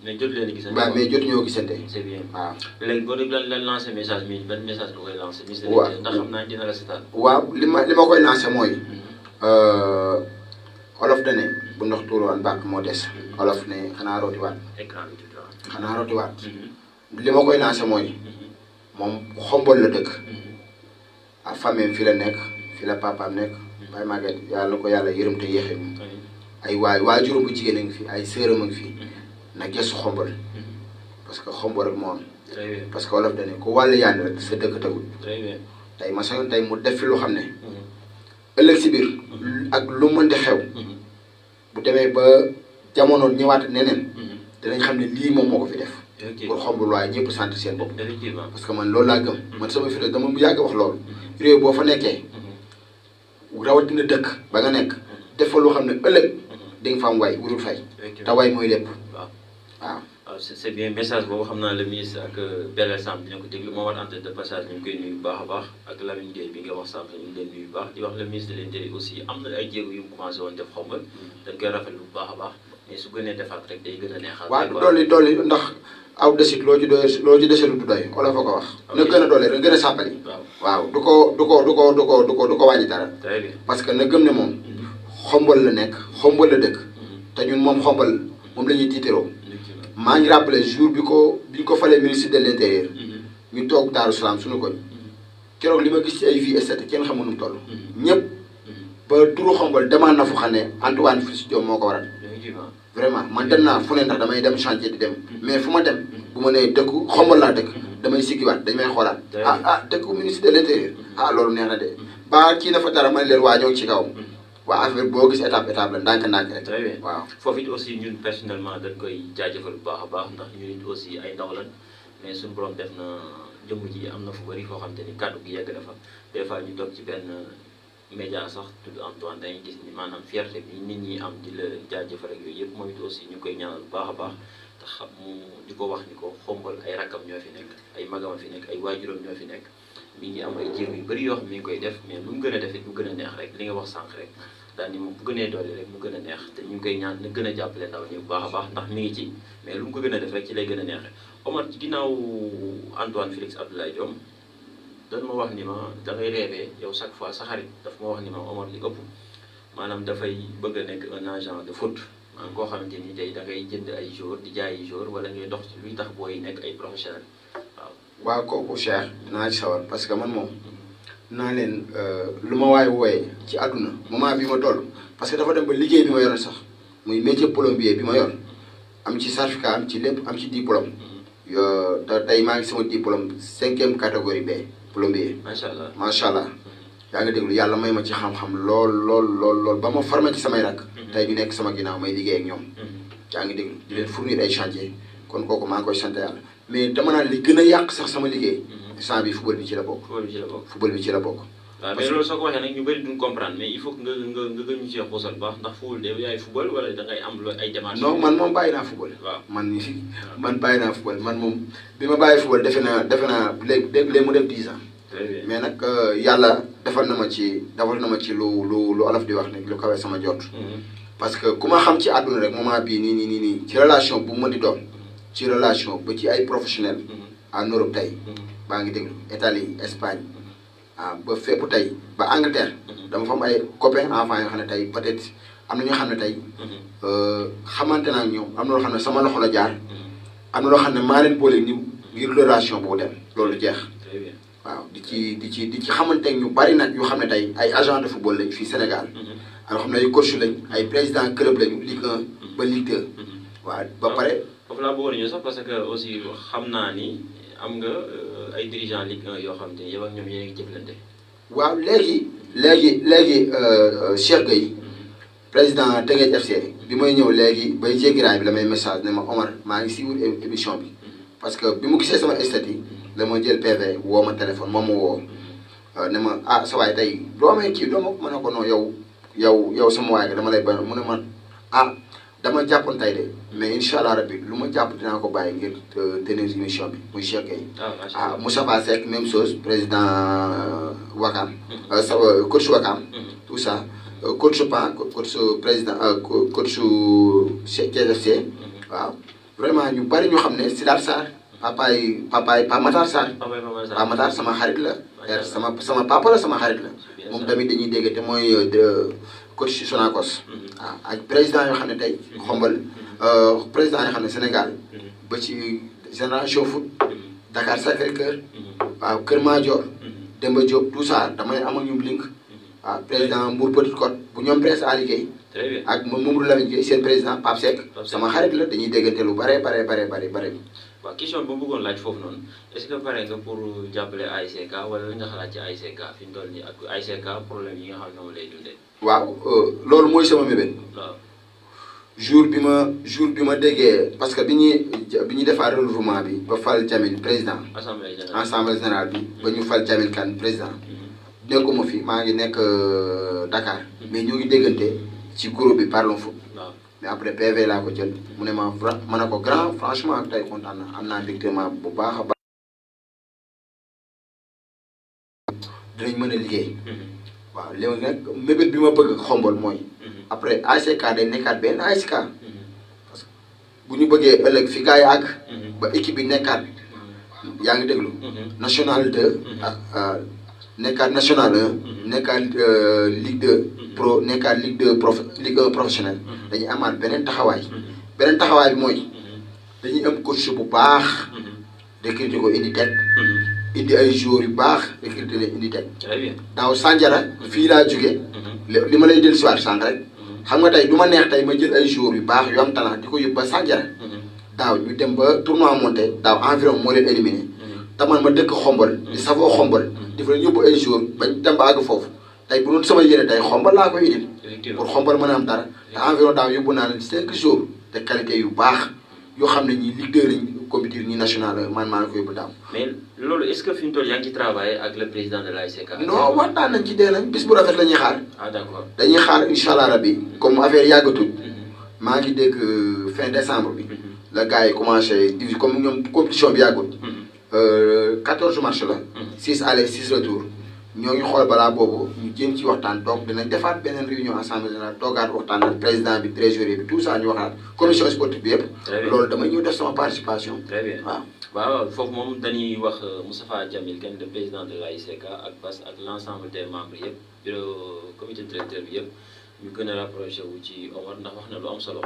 mais jot leen gisante waaw mais jot ñoo gisante c'est bien waaw léegi boo déglu lan lancé message mi ban message nga koy lancé waaw ndax xam naa dina la seetaan waaw li ma koy lancé mooy olof dane bu ndox tuuroon bàq moo des olof ne xanaa rootiwaat li ma koy lancé mooy moom xombol la dëkk a famille fi la nekk fi la papaam nekk Baye Maguette yàlla ko yàlla yërëm te yéexe ñu ay waajuram bu jigéen a ngi fi ay sëram a ngi fi na gestu xombol parce que xombol rek moo am parce que wolof dane ku wàllu yaandi rek sa dëkk tagul tey ma sañoon tey mu def fi lu xam ne ëllëg si biir ak lu mën di xew bu demee ba jamono ñëwaat neneen dinañ xam ne lii moom moo ko fi def pour xombul waaye ñëpp sant seen bopp parce que man loolu laa gëm man sama fi dama yàgg wax loolu réew boo fa nekkee rawatina dëkk ba nga nekk def fa loo xam ne ëllëg di nga fa am way wurul fay te way mooy lépp waaw c'est bien message boobu xam naa le ministre ak Belel Samb dina ko déglu moo war antenne de passage ñu ngi koy nuyu bu baax a baax ak Lamine Gueye bi nga wax sànq ñu ngi leen nuyu bu baax di wax le ministre de l'Intérieur aussi am na ay jéego yu mu commencé woon def xombal dañ koy rafetlu bu baax a baax mais su gënee defaat rek day gën a neexal waaw dolli ndax aw desit loo ci desetu du doy olof a ko wax na gën a doole rek gën a sàppali waaw du ko wàññi dara parce que na gëm ne moom xombal la nekk xombal la dëkk te ñun moom xombal moom la ñuy tiitaroo maa ngi rappelé jour bi ñu ko falee ministre de l'Intérieur ñu toog Daaru Salaam suñu koñ keroog li ma gis ci ay vie estate kenn xamul nu mu toll ñëpp ba turu xombal demande na fu xam ne Antoine Félix Diome moo ko waral vraiment man dem naa fu ne ndax damay dem chantier di dem mais fu ma dem bu ma nee dëkku xombal laa dëkk damay sikkiwaat dañ may xoolaat dëkku ministre de l'Intérieur loolu neex na de ba kii na fa dara ma ne leen waa ñoo ngi ci kaw waaw affaire boo gis étape la ndànk-ndànk rek. très bien waaw foofu it aussi ñun personnellement dañ koy jaajëfal bu baax a baax ndax ñun it aussi ay ndaw lañ mais suñu borom def na jëmm ji am na fu bëri foo xam te ni kàddu gi yegg dafa des fois ñu toog ci benn média sax tudd Antoine dañuy gis ni maanaam fierté bi nit ñi am di la jaajëfal ak yooyu yëpp moom it aussi ñu koy ñaanal bu baax a baax te xam mu di ko wax ni ko xombal ay rakkam ñoo fi nekk ay magama fi nekk ay waajuram ñoo fi nekk mi ngi am ay jéego yu bëri yoo xam mi ngi koy def mais lu mu gën a def it mu gën a neex rek li nga wax sànq rek daal ni moom bu gënee doole rek mu gën a neex te ñu ngi koy ñaan na gën a jàppale ndaw ñi bu baax a baax ndax mi ngi ci mais lu mu ko gën a def rek ci lay gën a neexee Omar ci ginnaaw Antoine Félix Abdoulaye Diome dañ ma wax ni ma da ngay rêvé yow chaque fois sa xarit daf ma wax ni ma Omar li ëpp maanaam dafay bëgg a nekk un agent de foot maanaam koo xamante ni tey da ngay jënd ay jour di jaay ay jour wala ngay dox ci luy tax booy nekk ay professionnel waaw kooku Cheikh naa ci sawar parce que man moom naa leen lu ma waay wooyee ci àdduna moment bi ma toll parce que dafa dem ba liggéey bi ma yoroon sax muy métier plombier bi ma yor am ci certificat am ci lépp am ci diplôme te tey maa ngi sama diplôme 5e catégorie B plombier. macha allah yaa ngi déglu yàlla may ma ci xam-xam lool ba ma formé ci samay rak tey ñu nekk sama ginnaaw may liggéey ak ñoom yaa ngi déglu di leen fournir ay chantier kon kooku maa ngi koy sant yàlla mais dama naa li gën a yàq sax sama liggéey instant bi football bi ci la bokk. football bi ci la bokk. waaw mais loolu soo ko waxee nag ñu bëri duñ comprendre mais il faut que nga gën ñu cee xuusal baax ndax football de yaay football wala da ngay am ay démarches. non man moom bàyyi naa football. waaw man bàyyi naa football man moom bi ma bàyyi football defe naa léegi mu def 10 ans. mais nag yàlla defal na ma ci lu olof di wax ne lu kawe sama jot. parce que ku ma xam ci àdduna rek moment bii nii ci relation bu mu mën di doon ci relation ba ci ay professionnel en Europe tey baa ngi déglu Italie Espagne ba fépp tey ba Angleterre dama fa am ay copains enfants yoo xam ne tey peut-être am na ñoo xam ne tey xamante naa ak ñoom am na loo xam ne sama loxo la jaar am na loo xam ne maa leen boole ni ngir relation boobu dem loolu jeex waaw di ci xamante ak ñu bari nag yoo xam ne tey ay agent de football lañ fii Sénégal yoo xam ne ay coach lañ ay président club lañu Ligue 1 ba Ligue 2 waaw ba pare foofu laa bëggoon ñëw sax parce que aussi xam naa ni am nga ay dirigeants Ligue 1 yoo xam te yow ak ñoom yéen a ngi jëflante. waaw léegi Cheikh Gueye président Teungueth FC bi may ñëw léegi bay jéggi raay bi la may message ne ma Omar maa ngi suivre émission bi parce que bi mu gisee sama statut la ma jël PV woo ma téléphone moom ma woo ne ma ah sa waay tey doo may kii doo ma mën a ko non yow sama waay nga dama lay bañ mu ne ma ah dama jàppoon tey de mais incha allah rabbi lu ma jàpp dinaa ko bàyyi ngir tenir émission bi muy Cheikh Gueye. ah Moustapha Seck même chose président Wakam. Coach Wakam. tout ça coach Pan coach président coach KFC. waaw vraiment ñu bari ñu xam ne Sidaat Sarr papaay Pa Matar Sarr. Pa Matar sama xarit la. sama papa la sama xarit la. moom tamit dañuy dégg te mooy coach Sonacos. waaw ak président yoo xam ne tey xombal président yoo xam ne Sénégal ba ci Génération Foot Dakar Sacré-Cœur waaw Kër Madior Demba Diop tout ça damay am ak ñoom link waaw président Mbour Petite Côte bu ñoom presse à liggéey ak Mamadou Lamine Gueye seen président Pape Seck sama xarit la dañuy déggante lu bare. waaw question bi ma bëggoon laaj foofu noonu est-ce que pare nga pour jàppale ASC wala li nga xalaat ci ASC fi ñu toll nii ak ASC problème yi nga xam ne moom lay dundee. waaw loolu mooy sama mébét. waaw jour bi ma déggee parce que bi ñuy defaat renouvellement bi ba fal Jamil président. assemblée générale bi ba ñu fal Jamil Kane président. nekkuma fi maa ngi nekk Dakar. mais ñoo ngi déggante ci groupe bi Parlons Foot. mais après PV laa ko jël mu ne ma ne ko grand franchement tey kontaan na am naa mbégteement bu baax a baax. dinañ mën a liggéey. waaw léegi nag mébét bi ma bëgg xombal mooy. après ASC day nekkaat benn ASC. parce que bu ñu bëggee ëllëg fi gars yi àgg. ba équipe bi nekkaat yaa ngi déglu. national 2. nekkaat national 1. nekkaat Ligue 2 pro nekkaat Ligue 2 Ligue 1 professionnel. dañuy amaat beneen taxawaay. beneen taxawaay bi mooy dañuy am coach bu baax. recruter ko indi teg. indi ay joueurs yu baax recruter leen indi teg. daaw Sandiara fii laa jóge li ma lay dellu si waat sànq rek. xam nga tey du ma neex tey ma jël ay joueurs yu baax yu am talent di ko yóbbu ba Sandiara. daaw ñu dem ba tournoi monté daaw environ moo leen éliminé. te man ma dëkk xombal di safoo xombal di fa yóbbu ay joueurs bañ dem ba àgg foofu tey bu doon sama yéene tey xombal laa koy indil. pour xombal mën a am dara. te environ daaw yóbbu naa leen 5 jours de qualité yu baax yoo xam ne ñii Ligue 2 lañ compétir ñi national man maa la ko yóbbu daaw. mais loolu est-ce que fi mu toll yaa ngi ci travailler ak le président de l'ASC. non waxtaan nañ ci dee nañ bis bu rafet la ñuy xaar. ah d'accord dañuy xaar incha allah rabbi comme affaire yàggatul. maa ngi dégg fin décembre bi. la gars yi commencé comme ñoom compétition bi yàggul. 14 match la. 6 aller 6 retour. ñoo ngi xool balaa boobu ñu jéem ci waxtaan donc dinañ defaat beneen réunion assemblée générale toogaat waxtaan ak président bi trésorier bi tout ça ñu waxaat commission sportive bi yëpp. loolu damay ñëw def sama participation. très bien waaw foofu moom dañuy wax Moustapha Jamil Kane le président de l'ASC ak Bass ak l'ensemble des membres yëpp bureau comité directeur bi yëpp ñu gën a rapproché wu ci Omar ndax wax na lu am solo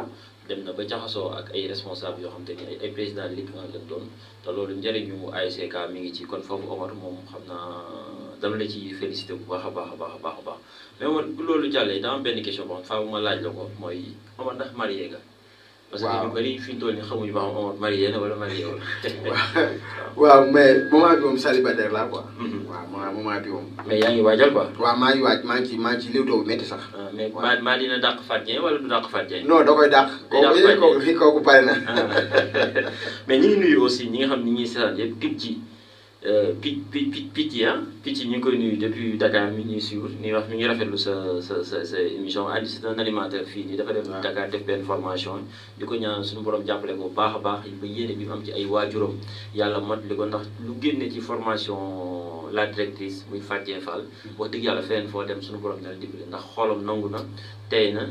dem na ba jaxasoo ak ay responsables yoo xam te ni ay président Ligue 1 lañ doon te loolu njëriñu ASC mi ngi ci kon foofu Omar moom xam naa. dama la ci félicité bu baax a baax mais Omar bu loolu jàllee daa am benn question boo xam faaw ma laaj la ko mooy Omar ndax marié nga. parce que ñu bëri fi ñu toll nii xamuñu ba xam Omar marié na wala marié wala. waaw mais moment bi moom célibataire laa quoi. waaw moment bi moom. mais yaa ngi waajal quoi. waaw maa ngi waaj maa ngi ci léwtoo bu métti sax. mais maa dina dàq Fatou Dieng wala du dàq Fatou Dieng. non da koy dàq. kooku pare na. mais ñi ngi nuyu aussi ñi nga xam ni ñuy seetaan yëpp picc ci. picc ñu ngi koy nuyu depuis Dakar mi ñuy suivre ni wax mi ngi rafetlu sa émission Adi c'est un animateur fii nii dafa dem Dakar def benn formation di ko ñaan suñu borom jàppale ko bu baax a baax ba yéene bi mu am ci ay waajuram yàlla motali ko ndax lu génne ci formation la directrice muy Fatou Fall wax dëgg yàlla feneen foo dem suñu borom dana dimbali ndax xoolam nangu na tey na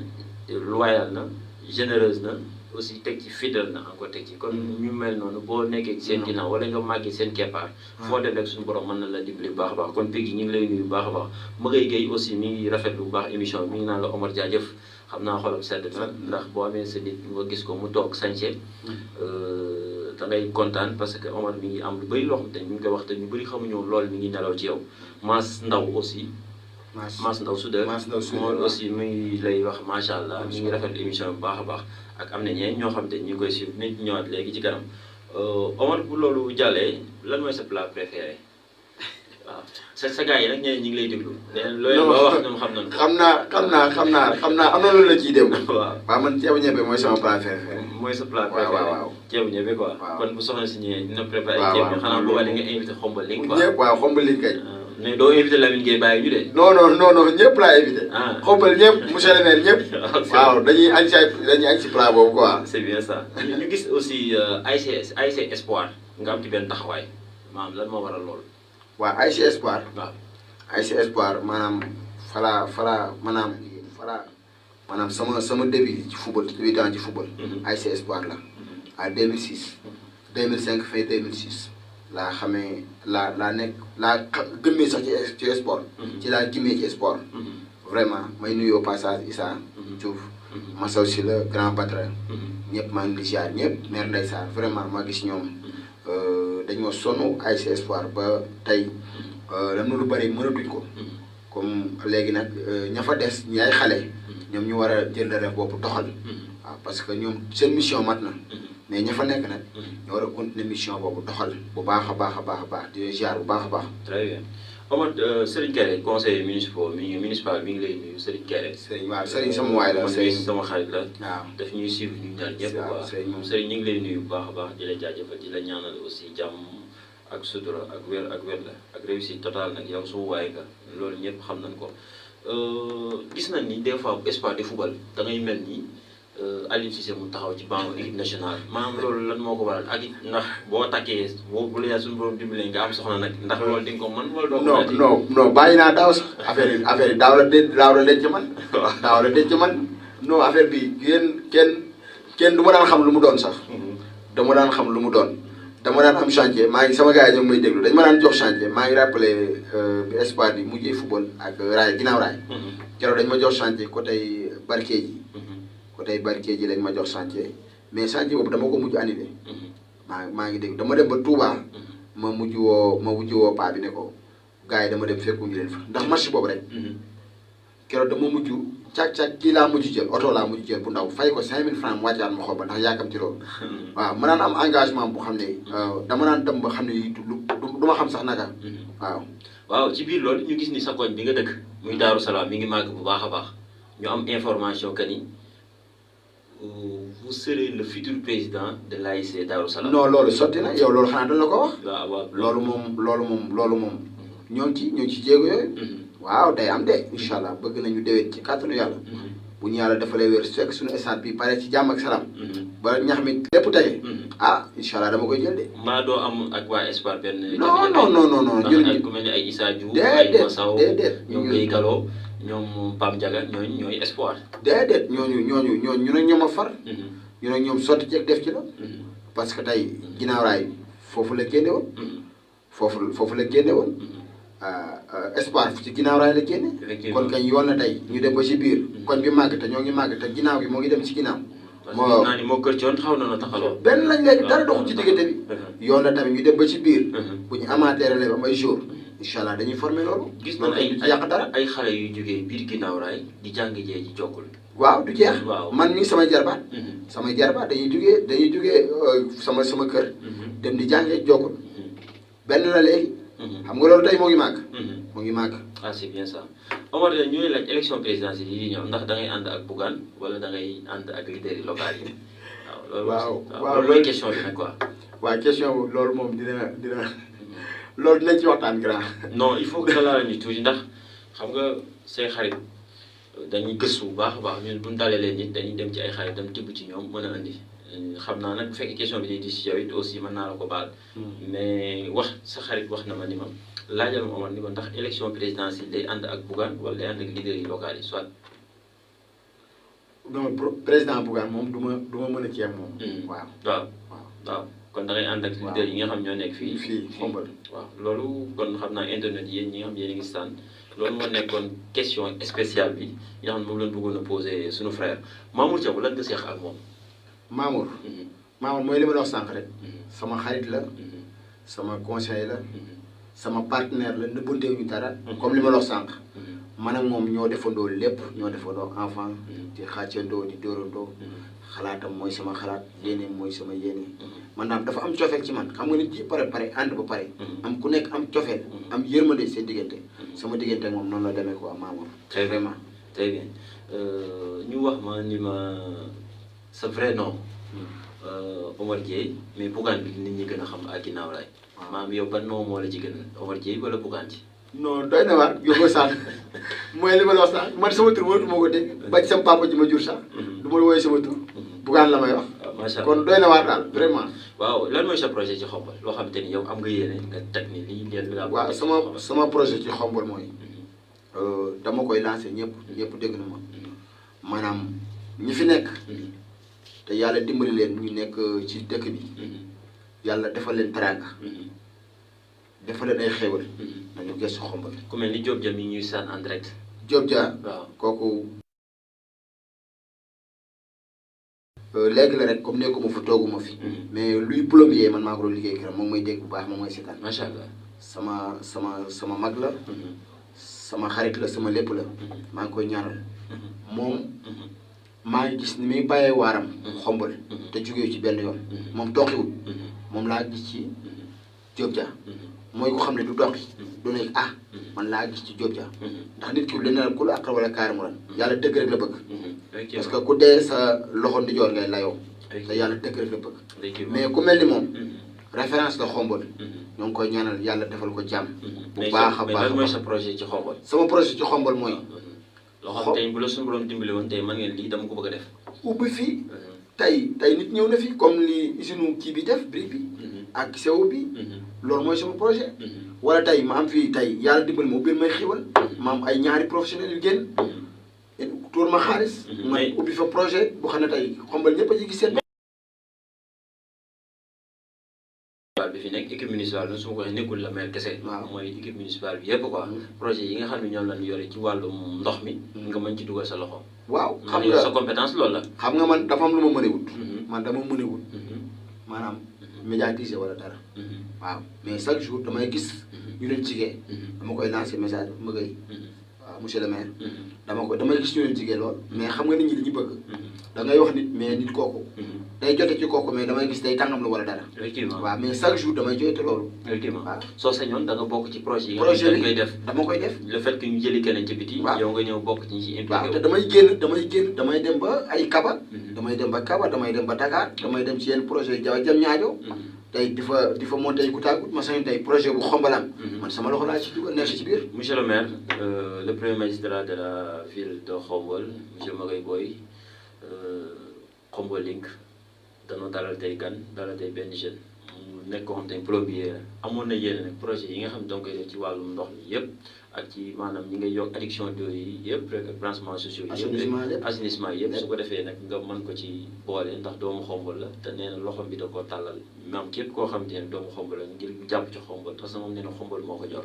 loyal na généreuse na aussi teg ci fidèle na encore teg ci kon ñu mel noonu boo nekkee seen ginnaaw wala nga màggee seen keppaar foo dem rek suñu borom mën na la dimbali bu baax a baax kon pig yi ñu ngi lay nuyu bu baax a baax Maguette Gueye aussi mi ngi rafetlu bu baax émission bi mi ngi naan la Omar jaajëf xam naa xolam sedd na ndax boo amee sa nit nga gis ko mu toog sañse da ngay kontaan parce que Omar mi ngi am lu bëri loo xam te ñu ngi koy wax te ñu bëri xamuñu loolu mi ngi nelaw ci yow Mass Ndaw aussi Mass Ndaw Soudeur moom waaw. aussi mu ngi lay wax macha allah mi ngi rafetlu émission bu baax a baax ak am na ñeneen ñoo xam te ñu ngi koy suivre nit ñëwaat léegi ci kanam Omar bu loolu jàllee lan mooy sa plat préféré waaw sa gars yi nag ñeneen ñi ngi lay déglu. looy ba wax ñoom xam nañu ko. xam naa am na loolu la ciy dem. waaw man ceebu ñebe mooy sama plat préféré. mooy sa plat préféré waaw ceebu ñebe quoi. waaw kon bu soxna si ñëwee dina préparé. waaw ceebu ñebe xanaa bu nga invité xombal link quoi. ñëpp waaw xombal link kay. mais doo invité Lamine Gueye bàyyi ñu de. non ñëpp laa invité. xombal ñëpp monsieur le maire ñëpp. waaw dañuy añ si plat boobu quoi. c'est bien ça ñu gis aussi ASC Espoir nga am ci benn taxawaay maanaam lan moo waral loolu. waaw ASC Espoir. waaw ASC Espoir maanaam sama début ci football 8 ans ci football. ASC Espoir la. à 2006. 2005 fin 2006. laa xamee laa gëmmee sax ci sport. ci laa gimmee ci sport. vraiment may nuyoo passage Issa Diouf. Massaw si la grand patron. ñëpp maa ngi di ziar ñëpp maire Ndeye Sarr vraiment maa gis ñoom dañoo sonn ASC Espoir ba tey dem na lu bari mënatuñ ko. comme léegi nag ña fa des ñi ay xale. ñoom ñu war a jël relève boobu doxal. waaw parce que ñoom seen mission mat na. mais ña fa nekk nag. ñu war a continuer mission boobu doxal bu baax a baax di ziar bu baax a baax. très bien Omar Serigne Kéré conseiller municipal mi ngi lay nuyu Serigne Kéré. Serigne sama waay la Serigne sama xarit la. waaw daf ñuy suivre ñu ñaan ñëpp quoi. Serigne ñu ngi lay nuyu bu baax a baax di la jaajëfal di la ñaanal aussi jàmm ak sutura ak wér la ak réussite totale nag yow su waay nga loolu ñëpp xam nañ ko gis nañ ni des fois Espoir di football da ngay mel ni. Aliou Cissé mu taxaw ci banc équipe nationale maanaam loolu lan moo ko waral ak ndax boo takkee bu la suñu borom dimbalee nga am soxna nag ndax loolu di nga ko mën wala doo ko non bàyyi naa daaw sax affaire yi daaw la denc man. daaw la denc man non affaire bi kenn du ma daan xam lu mu doon sax. dama daan xam lu mu doon. dama daan am chantier maa ngi sama gars yi ñoom may déglu dañu ma daan jox chantier maa ngi rappelé bi Espoir bi mujjee football ak raay ginnaaw raay. keroog dañu ma jox chantier côté Barkédji. côté Barkédji lañ ma jox chantier mais chantier boobu dama ko mujj annulé. maa ngi dégg dama dem ba Touba. ma mujj woo paa bi ne ko gars yi dama dem fekkuñu leen fa ndax match boobu rek. keroog dama mujj càq kii laa mujj jël oto laa mujj jël bu ndaw fay ko 5000 francs mu wàccaat ma xool ba ndax yàkkamti loolu. waaw ma daan am engagement bu xam ne dama daan dem ba xam ne du ma xam sax naka. waaw ci biir loolu ñu gis ni sa koñ bi nga dëkk muy Daaru Salaam mi ngi màgg bu baax a baax ñu am information que ni. Vous serez le futur président de l'ASC Darou Salam. non loolu sotti na yow loolu xanaa dañ la ko wax. waaw loolu moom ñoo ngi ci jéego yooyu. waaw day am de incha allah bëgg nañu déwén ci kàttanu yàlla. bu ñu yàlla defalee wér fekk suñu stade bi pare ci jàmm ak salaam. ba ñax mi lépp tege. incha allah dama koy jël de. maa doo am ak waa Espoir benn. non ñun ku mel ni ay Issa Diouf ay Massaw ñoom Guèye Gallo ñoom Pam Diaga ñooy Espoir. déedéet ñooñu nag ñoom a far. ñu nag ñoom sotti ceeg def ci la. parce que tey ginnaaw raay foofu la génne woon. foofu la génne woon. Espoir ci ginnaaw raay la génne. kon kañ yoon na tey ñu dem ba ci biir. koñ bi màgg te ñoo ngi màgg te ginnaaw gi moo ngi dem ci ginnaaw. moo naa ni moo kër coon xaw na la taxaloo. benn lañ léegi dara doxul ci diggante bi. yoon na tamit ñu dem ba ci biir. bu ñu amaatee relève am ay jour incha allah dañuy former loolu. gis nañ ay xale yu jógee biir ginnaaw raay di jàng jee ji jokkul. waaw du jeex. man mii samay jarbaat. samay jarbaat dañuy jugee sama kër. dem di jàngee jokkul. benn la léegi. xam nga loolu tey moo ngi màgg. moo ngi màgg. ah c'est bien ça Omar ñu ngi laaj élection présidentielle yi di ñëw ndax da ngay ànd ak Bougane wala da ngay ànd ak leader yi local yi. waaw loolu mooy question bi nag quoi. waaw question boobu loolu moom dina loolu dinañ ci waxtaan grand. non il faut que nga laal ñu tuuti ndax xam nga say xarit dañuy gëstu bu baax a baax ñun bu ñu dalalee nit dañuy dem ci ay xarit dem tibb ci ñoom mën a andi xam naa nag bu fekkee question bi day di si yow it aussi mën naa la ko baal. mais sa xarit wax na ma ni ma laajal ma Omar ni ko ndax élection présidentielle day ànd ak Bougane wala day ànd ak leader yi local yi soit. non président Bougane moom du ma mën a ceeb moom. waaw. kon da ngay ànd ak leader yi nga xam ñoo nekk fii xombal waaw loolu kon xam naa internet yéen ñi nga xam yéen a ngi staan loolu moo nekkoon question spéciale bi nga xam ne moom lañ bëggoon a posé suñu frère Mamour Thiaw lan nga seex ak moom. Mamour mooy li ma la wax sànq rek. sama xarit la. sama conseil la. sama partenaire la nëbbanteewuñu dara. comme li ma la wax sànq. man ak moom ñoo defandoo lépp ñoo defandoo enfant di xàccandoo di dóorandoo xalaatam mooy sama xalaat yéene mooy sama yéene man daal dafa am cofeel ci man xam nga nit ji pare ànd ba pare am ku nekk am cofeel am yërmande seen diggante sama diggante moom noonu la demee quoi Mamour très vraiment très bien ñu wax ma ni ma sa vrai nom Omar Dieye mais Bougane bi nit ñi gën a xam ak ginnaaw laay maam yow ban nom moo la ci gën Omar Dieye wala Bougane ci non doy na waar yow sax mooy li ma la wax sax man sama tur mënatu ma ko dégg ba ci sama papa ji ma jur sax du ma woowee sama tur Bougane la may wax macha allah kon doy na waar daal vraiment waaw lan mooy sa projet ci Xombol loo xam te ni yow am nga yéene nga teg ni lii leen nga waaw sama projet ci Xombol mooy dama koy lancé ñëpp dégg na ma maanaam ñi fi nekk te yàlla dimbali leen ñu nekk ci dëkk bi yàlla defal leen teraanga defal leen ay xéwal nañu gëstu Xombol ku mel ni Diop Dia mi ñuy saan en direct Diop Dia waaw kooku léegi la rek comme nekkuma fa tooguma fi mais luy plombier man maa ko doon liggéey këram moom mooy dégg bu baax moom mooy seetaan macha allah sama mag la sama xarit la sama lépp la maa ngi koy ñaanal moom maa ngi gis ni muy bàyyee waaram Xombol te jógee ci benn yoon moom toqiwul moom laa gis ci Diop Dia mooy ko xam ne du doqi du nekk man laa gis ci Diop Dia ndax nit ki dina ku la àqal wala kaari mu lan yàlla dëgg rek la bëgg parce que ku dee sa loxo ndijoor ngay layoo te yàlla dëgg rek la bëgg mais ku mel ni moom référence la Xombol ñoo ngi koy ñaanal yàlla defal ko jàmm bu baax a baax lan mooy sa projet ci Xombol sama projet ci Xombol mooy loo xam tey bu la suñu borom dimbali woon tey man ngeen lii dama ko bëgg a def ubbi fii tey nit ñëw na fi comme li usine kii bi def brique bi ak sew bi loolu mooy sama projet wala tey ma am fii tey yàlla dimbali ma ubbi may xiwal ma am ay ñaari professionnels yu génn tuur ma xaalis ma ubbi fa projet boo xam ne tey Xombol ñëpp a ci gis seen bi fi nekk équipe municipale bi su ma ko waxee nekkul la maire kese waaw mooy équipe municipale bi yëpp quoi projet yi nga xam ne ñoom lañu yore ci wàllum ndox mi nga mën ci dugal sa loxo waaw xam nga sa compétence loolu la xam nga man dafa am lu ma mënewut man dama mënewut maanaam médiatiser wala dara waaw mais chaque jour damay gis ñu leen jigee dama koy lancer message ma gay waaw monsieur le maire damay gis ñu leen jigee lool mais xam nga nit ñi li ñu bëgg da ngay wax nit mais nit kooku day jote ci kooku mais damay gis day tàngam la wala dara effectivement waaw mais chaque jour damay jote loolu effectivement waaw soo sañoon da nga bokk ci projet yi nga projet xam ne dama koy def le fait que ñu jëli keneen ci biti waaw yow nga ñëw bokk ci ñi ci impliqué waaw te damay génn damay dem ba ay Kaba damay dem ba Kaba damay dem ba Dakar damay dem ci yenn projet yi jam ñaajo tey di fa monté ay goutte ma sañoon tey projet bu Xombalam man sama loxo laa ci dugal nekk ci biir monsieur le maire le premier magistrat de la ville de Xombol monsieur Magaye Boye Xombol Link dañoo dalal tey gan dalal tey benn jeune mu nekkoon tey plombier la amoon na yéene nag projet yi nga xam ne donc koy def ci wàllum ndox mi yëpp ak ci maanaam ñi ngay yokk adduction d'eau yi yëpp rek ak branchement sociaux yi assainissement yëpp su ko defee nag nga mën ko ci boole ndax doomu Xombol la te nee na loxom bi da koo tàllal maam képp koo xam te ne doomu Xombol la ngir jàpp ci Xombol parce que moom nee na Xombol moo ko jor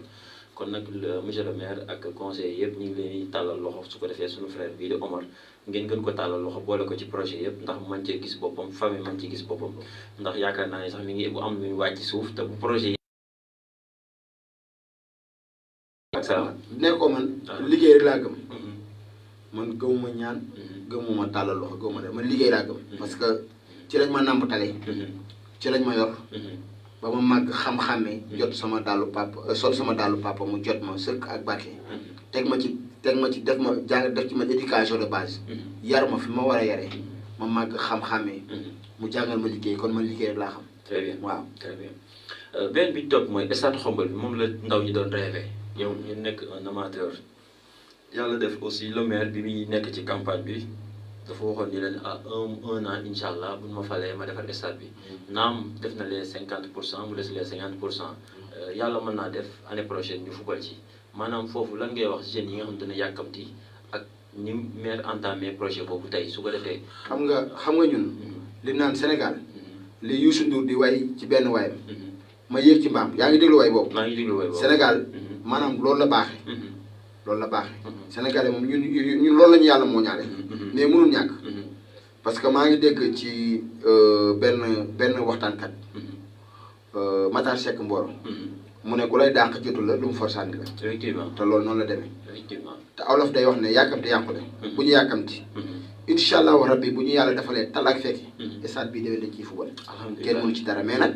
kon nag monsieur le maire ak conseiller yëpp ñu ngi leen di tàllal loxo su ko defee suñu frère bii di Omar ngeen gën ko tàllal loxo boole ko ci projet yëpp ndax man cee gis boppam famille man ci gis boppam ndax yaakaar naa ne sax mi ngi bu am lu muy wàcc suuf te bu projet yi ak salaam nekkoo man liggéey rek laa gëm man gëmuma ñaan gëmuma tàllal loxo gëmuma dara man liggéey laa gëm parce que ci lañ ma nàmp tale ci lañ ma yor ba ma màgg xam-xamee jot sama dàllu papa sol sama dàllu papa mu jot ma sëkk ak barke teg ma ci def ma jàng def ci ma éducation de base yar ma fi ma war a yaree ma màgg xam-xamee mu jàngal ma liggéey kon man liggéey rek laa xam très bien waaw très bien benn bi topp mooy stade Xombol bi moom la ndaw ñi doon rêvé yow ñu nekk un amateur yàlla def aussi le maire bi muy nekk ci campagne bi dafa waxoon ni leen un an incha allah bu ma falee ma defar stade bi naam def na les 50% mu des les 50% yàlla mën naa def année prochaine ñu fubal ci maanaam foofu lan ngay wax jeunes yi nga xam te ne yàkkamti ak ni maire entamé projet boobu tey su ko defee. xam nga ñun li naan Sénégal li Youssou Ndour di way ci benn waayam ma yéeg ci mbaam yaa ngi déglu way boobu. maa ngi déglu way boobu Sénégal maanaam loolu la baaxee. loolu la baaxee. Sénégalais moom ñun loolu la ñu yàlla moo ñaale mais mënul ñàkk. parce que maa ngi dégg ci benn waxtaankat Matar Seck Mboro mu ne ku lay dàq jotul la lu mu for sànni la. effectivement te loolu noonu la demee. effectivement te olof day wax ne yàkkamti yàqule. bu ñu yàkkamti. incha allahu rabbi bu ñu yàlla defalee tal ak fekki. stade bii déwén dañ ciy fubal. kenn mënu ci dara mais nag.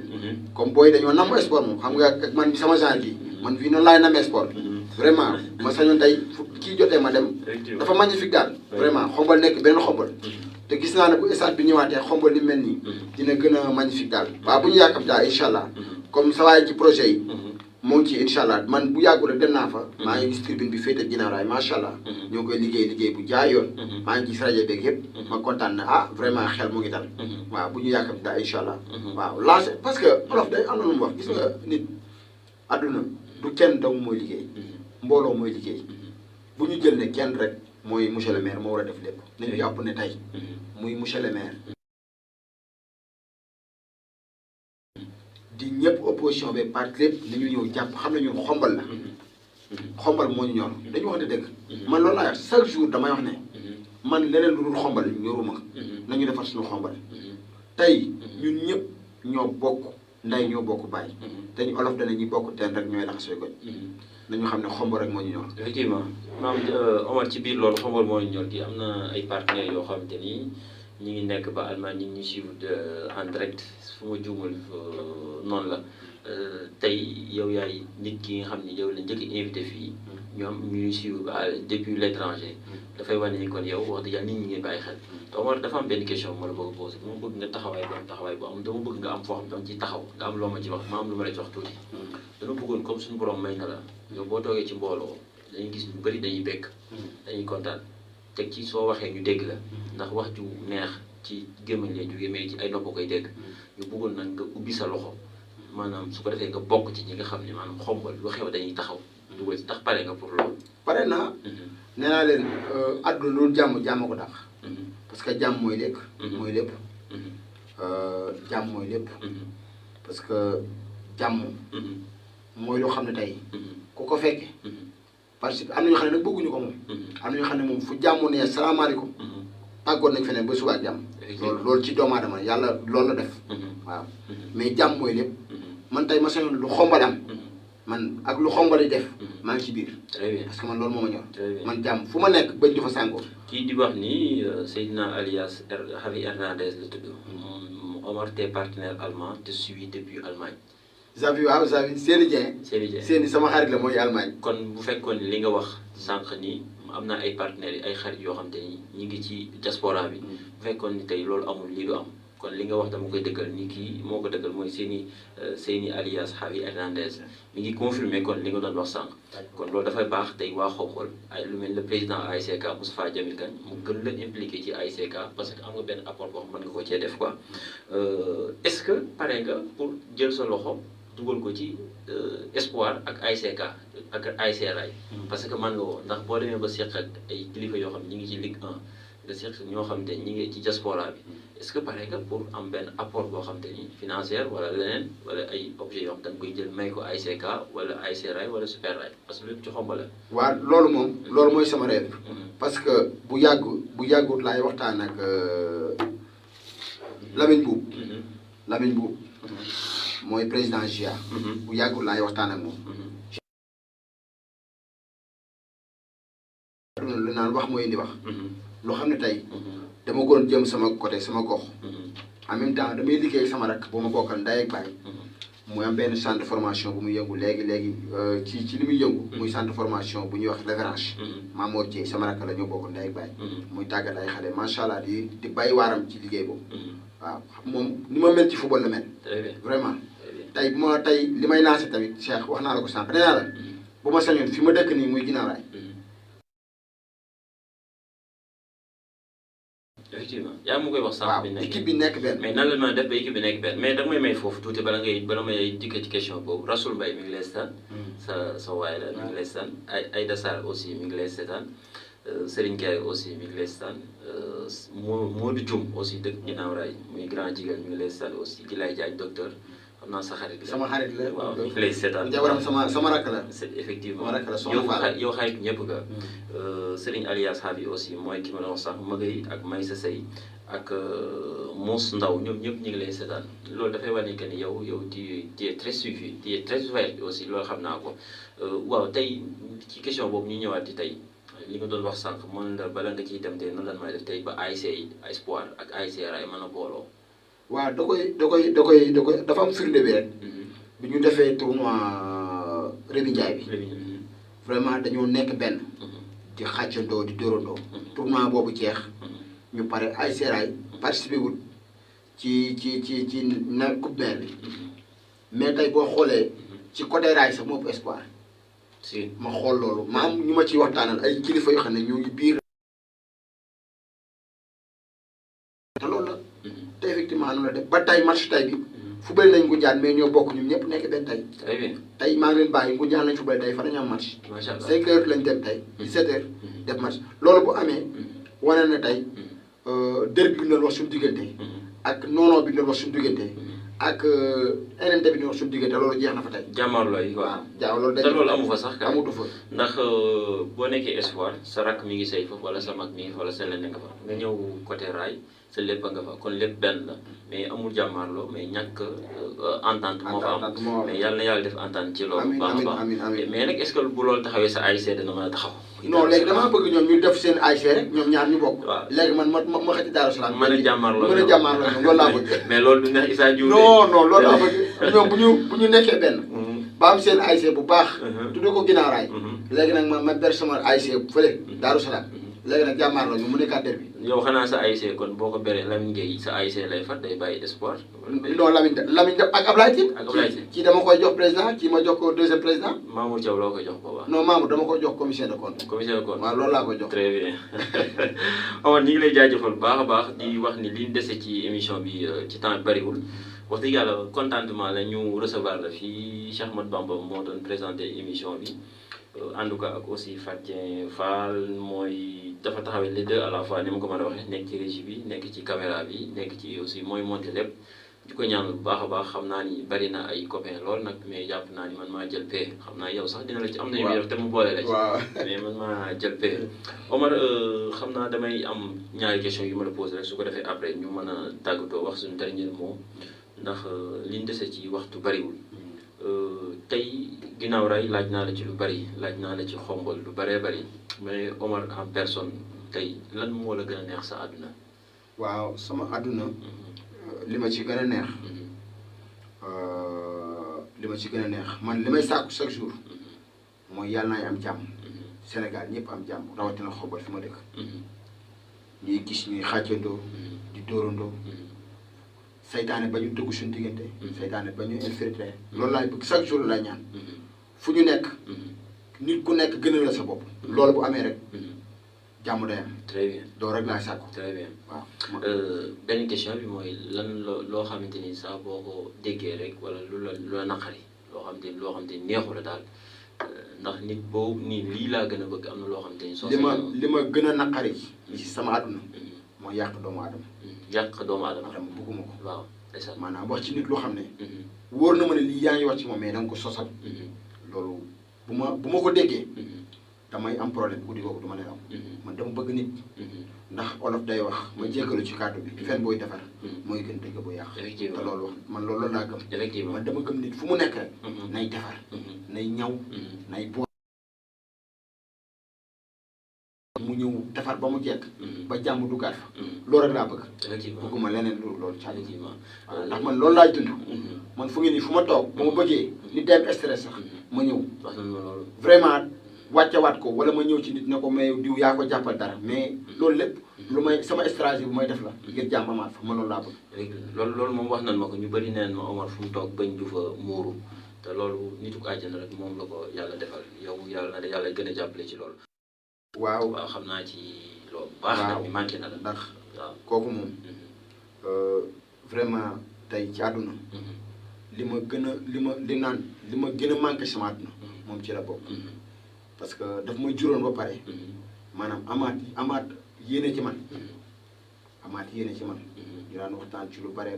comme booy dañoo namm sport moom xam nga man sama genre gi man fii noonu laay namee sport. vraiment ma sañoon tey fu kii jotee ma dem. dafa magnifique daal. vraiment xombal nekk benn xombal. te gis naa ne bu stade bi ñëwaatee xombal li mel nii. dina gën a magnifique daal. waaw bu ñu yàkkamti daal incha allah. comme sa waay ci projet yi. moo ngi ci incha allah man bu yàggul rek dem naa fa. maa ngi gis tribune bi féete ginnaaw raay macha allah. ñoo ngi koy liggéey bu jaay yoon. maa ngi gis rajo beeg yëpp. ma kontaan na ah vraiment xel mu ngi dal. waaw bu ñu yàkkamti daal incha allah. waaw lancé parce que olof day am na lu mu wax gis nga nit àdduna du kenn dong mooy liggéey. mbooloo mooy liggéey. bu ñu jël ne kenn rek mooy monsieur le maire moo war a def lépp. nañu jàpp ne tey muy monsieur le maire. di ñëpp opposition bi parti lépp nañu ñëw jàpp xam ne ñun xombal la. xombal moo ñu ñor dañu wax ne dëgg. man loolu laa wax chaque jour damay wax ne. man leneen lu dul xombal ñoruma. nañu defar suñu xombal. tey ñun ñëpp ñoo bokk nday ñoo bokk bàyyi. te ñu olof dana ñi bokk teen rek ñooy laxasooy goñ. nañu xam ne xombal rek moo ñu ñor. effectivement maam Omar ci biir loolu xombal moo ñu ñor gi am na ay partenaires yoo xamante ni ñi ngi nekk ba Allemagne ñi ngi ñuy suivre en direct fu ma juumal noonu la tey yow yaay nit ki nga xam ne yow la njëkk invité fii ñoom ñuy suivre ba depuis l'étranger dafay wane ni kon yow wax dëgg yàlla nit ñi ngeen bàyyi xel te Omar dafa am benn question ma la bëgg a posé dama bëgg nga taxawaay bu am taxawaay bu am dama bëgg nga am foo xam danga ci taxaw nga am loo ma ci wax ma am lu ma la ci wax tuuti dama bëggoon comme suñu borom may na la yow boo toogee ci mbooloo dañuy gis ñu bëri dañuy bekk dañuy kontaan teg ci soo waxee ñu dégg la ndax wax ju neex ci gémmañ lay jógee mais ci ay nopp koy dégg ñu bëggoon nag nga ubbi sa loxo maanaam su ko defee nga bokk ci ñi nga xam ne maanaam xombal lu xew dañuy taxaw dugal ci ndax pare nga pour loolu. pare naa. nee naa leen àdduna loolu jàmm ko dàq. parce que jàmm mooy lépp. mooy lépp. jàmm mooy lépp. parce que jàmm. mooy loo xam ne tey. ku ko fekke parce que am na ñoo xam ne nag bëgguñu ko moom. am na ñoo xam ne moom fu jàmm nee salaamaaleykum. tàggoon nañ feneen ba suba ak jàmm. loolu ci doomu aadama yàlla loolu la def. waaw mais jàmm mooy lépp. man tey ma sañoon lu xombal am. man ak lu xombal yi def. maa ngi ci biir. parce que man loolu moo ma ñor. man jàmm fu ma nekk bañ di fa sàngoo. kii di wax ni Seydina alias Javi Hernandez la tudd. Omar tes partenaires allemands te suit depuis Allemagne. Javi waaw Javi Séni Dieng. Séni sama xarit la mooy Allemagne. kon bu fekkoon li nga wax sànq ni am na ay partenaires yi ay xarit yoo xam te ni ñu ngi ci diaspora bi. bu fekkoon ni tey loolu amul lii du am. kon li nga wax dama koy dëggal ni kii moo ko dëggal mooy Séni alias Javi Hernandez mi ngi confirmé kon li nga doon wax sànq. kon loolu dafay baax tey waa Xombol ay lu mel le président ASC Moustapha Jamil Kane mu gën la impliqué ci ASC parce que am nga benn apport boo xam mën nga ko cee def quoi est-ce que pare nga pour jël sa loxo dugal ko ci espoir ak ASC ak ASC Rail parce que man nga woo ndax boo demee ba seq ak ay kilifa yoo xam ñi ngi ci Ligue 1 nga seq ñoo xam te ñi ngi ci diaspora bi est-ce que pare nga pour am benn apport boo xam te ni financière wala leneen wala ay objets yoo xam da nga koy jël may ko ASC wala ASC Rail wala Super Rail parce que lépp ci Xombol la. waaw loolu moom loolu mooy sama rêve. parce que bu yàggut laay waxtaan ak Lamine Boub. Lamine Boub. mooy président GIA. bu yàggul laay waxtaan ak moom. lu naan wax mooy indi wax. loo xam ne tey dama ko jëm sama côté sama gox. en même temps damay liggéey sama rakk bu ma bokkal ndey ak baay. muy am benn centre de formation bu muy yëngu léegi ci li muy yëngu. muy centre de formation bu ñuy wax référence. Mamour Dieye sama rakk la ñoo bokk ndey ak baay. muy tàggat ay xale macha allah di bàyyi waaram ci liggéey boobu. waaw moom ni ma mel ci football la mel. vraiment. tey bu ma tey li may lancé tamit Cheikh wax naa la ko sànq nee naa la bu ma sañoon fi ma dëkk nii muy Guinaw Rail. effectivement yaa ngi ma koy wax sànq. waaw équipe bi nekk benn. mais nan la ma def ba équipe bi nekk benn mais da nga may foofu tuuti bala may dikk ci question boobu Rasoul Mbaye mi ngi lay seetaan. sa waay la mi ngi lay seetaan Aïda Sarr aussi mi ngi lay seetaan Serigne Gueye aussi mi ngi lay seetaan Modou Dioum aussi dëkk Guinaw Rail muy grand jigéen mi ngi lay seetaan aussi Gilay Diagne docteur. xam naa sa xarit la sama xarit la waaw mi ngi lay seetaan jabaram sama rakk la. c'est effectivement sama rakk la soxna Fall yow xarit ñëpp nga. Serigne alias Javi aussi mooy ki ma la wax sax Magay ak Maysa Sey ak Mouss Ndaw ñoom ñëpp ñu ngi lay seetaan loolu dafay wane que ni yow tu es très suivi tu es très ouvert aussi loolu xam naa ko waaw tey ci question boobu ñu ñëwaat ci tey li nga doon wax sànq mën la bala nga ciy dem tey nan lan may def tey ba ASC yi Espoir ak ASC Rail mën a booloo. waaw dafa am firnde bi rek. bi ñu defee tournoi Rémi Ndiaye bi. vraiment dañoo nekk benn. di xàccandoo di dóorandoo. tournoi boobu jeex. ñu pare ASC Rail participé wul ci na coupe maire bi. mais tey boo xoolee. ci côté Rail sax moo ëpp Espoir. si ma xool loolu maam ñu ma ciy waxtaanal ay kilifa yoo xam ne ñoo ngi biir. te loolu la. te effectivement noonu la def ba tey match tey bi. football nañ Ngoundiane mais ñoo bokk ñun ñëpp nekk benn tey. très bien tey maa ngi leen bàyyi Ngoundiane lañ football tey fa dañu am match. macha allah 5 heures lañ dem tey 17 heures. def match loolu bu amee. wane na tey derby bi ñu doon wax suñu diggante. ak noonoo bi ñu doon wax suñu diggante. ak NNT bi ñu wax suñu diggante loolu jeex na fa tey. jàmmarloo yi quoi. waaw loolu te loolu amu fa sax. amutu fa ndax boo nekkee Espoir sa rakk mi ngi say fa wala sa mag mi ngi fa wala sa leneen nga fa nga ñëw côté Rail sa lépp nga fa kon lépp benn la mais amul jàmmarloo mais ñàkk entente moo fa am mais yàlla na yàlla def entente ci loolu. baax a baax mais nag est-ce que bu loolu taxawee sa ASC dana mën a taxaw. non léegi damaa bëgg ñoom ñu def seen ASC rek ñoom ñaar ñu bokk. waaw léegi man ma xëcc Daaru Salaam. mën a jàmmarloo mën a jàmmarloo ñoom loolu laa bëgg. mais loolu du neex Issa Diouf. non loolu laa bëgg ñoom bu ñu nekkee benn. ba am seen ASC bu baax. tuddee ko Ginnaaw Rail. léegi nag ma ber sama ASC fële Daaru Salaam. léegi nag jàmmarloo ñu mu nekkaat derby bi. yow xanaa sa ASC kon boo ko beree Lamine Gueye sa ASC lay fat day bàyyi Espoir. non Lamine ak Ablaye Tine. ak Ablaye Tine kii dama koy jox président kii ma jox ko deuxième président. Mamour Diaw loo koy jox boobaa. non Mamour dama koy jox commissaire de compte. commissaire de compte waaw loolu laa koy jox. très bien Omar ñu ngi lay jaajëfal bu baax a baax di wax ni li ñu dese ci émission bi ci temps bariwul wax dëgg yàlla contentement la ñu recevoir la fii Cheikh Ahmadou Bamba moo doon présenté émission bi. en tout cas ak aussi Fatou Fall mooy dafa taxawee les deux à la fois ni ma ko mën a waxee nekk ci régie bi nekk ci caméra bi nekk ci aussi mooy monté lépp di ko ñaanal bu baax a baax xam naa ni bari na ay copains lool nag mais jàpp naa ni man maa jël paie xam naa yow sax dina la ci am na yu def te mu boole la ci mais man maa jël paie Omar xam naa damay am ñaari question yu ma la posé rek su ko defee après ñu mën a tàggatoo wax suñu dernier mot ndax liñ dese ci waxtu bariwul tey Ginnaaw Rail laaj naa la ci lu bari laaj naa la ci xombal lu baree bari mais Omar en personne tey lan moo la gën a neex sa àdduna. waaw sama àdduna. li ma ci gën a neex. li ma ci gën a neex man li may sàkku chaque jour. mooy yàlla naay am jàmm. Sénégal ñëpp am jàmm rawatina xombal fi ma dëkk. ñuy gis ñuy xàccandoo. di dóorandoo. saytaane ba ñu dugg suñu diggante. saytaane ba ñu infiltré. loolu laay bëgg chaque jour laay ñaan. fu ñu nekk. nit ku nekk gënal la sa bopp. loolu bu amee rek. jàmm day am. très bien doo rek laay sàkku. très bien waaw. benn question bi mooy lan loo xamante ni saa boo ko déggee rek wala lu la naqari loo xamante ni neexu la daal ndax nit boobu nii lii laa gën a bëgg am na loo xamante ni. soo li ma gën a naqari. ci sama àdduna. mooy yàq doomu aadama. yàq doomu aadama. bëgguma ko. waaw ndeysaan maanaam wax ci nit loo xam ne. wóor na ma ne lii yaa ngi wax ci moom mais da nga ko sosal. loolu bu ma ko déggee. damay am problème guddi googu du ma leen am. man dama bëgg nit. ndax olof day wax ma jéggalu ci kàddu bi. fen booy defar. mooy gën dëgg bu yàq. effectivement te loolu wax man loolu laa gëm. effectivement man dama gëm nit fu mu nekk rek. nay defar. nay ñaw. nay boole. mu ñëw defar ba mu jekk. ba jàmm duggaat fa. loolu rek laa bëgg. effectivement bëgguma leneen loolu ci effectivement ndax man loolu laay dund. man fu ngeen nii fu ma toog ba ma bëggee nit dem stress sax ma ñëw. wax nañu loolu. vraiment wàccewaat ko wala ma ñëw ci nit ne ko mais diw yaa ko jàppal dara mais loolu lépp lu may sama stratégie bu may def la ngir jàmm amaat fa ma loolu laa bëgg. loolu moom wax nañ ma ko ñu bëri neen ma Omar fu mu toog bañ du fa muuru te loolu nitu ko àjjana rek moom la ko yàlla defal yow yàlla na yàlla gën a jàppale ci loolu. waaw xam naa ci loolu. baax na mi manqué na la ndax waaw kooku moom. vraiment tey ci àdduna. li ma gën a li ma gën a manqué sama àdduna. moom ci la bokk. parce que daf may juróon ba pare. maanaam amaat yéene ci man. amaat yéene ci man. ñu daan waxtaan ci lu bare.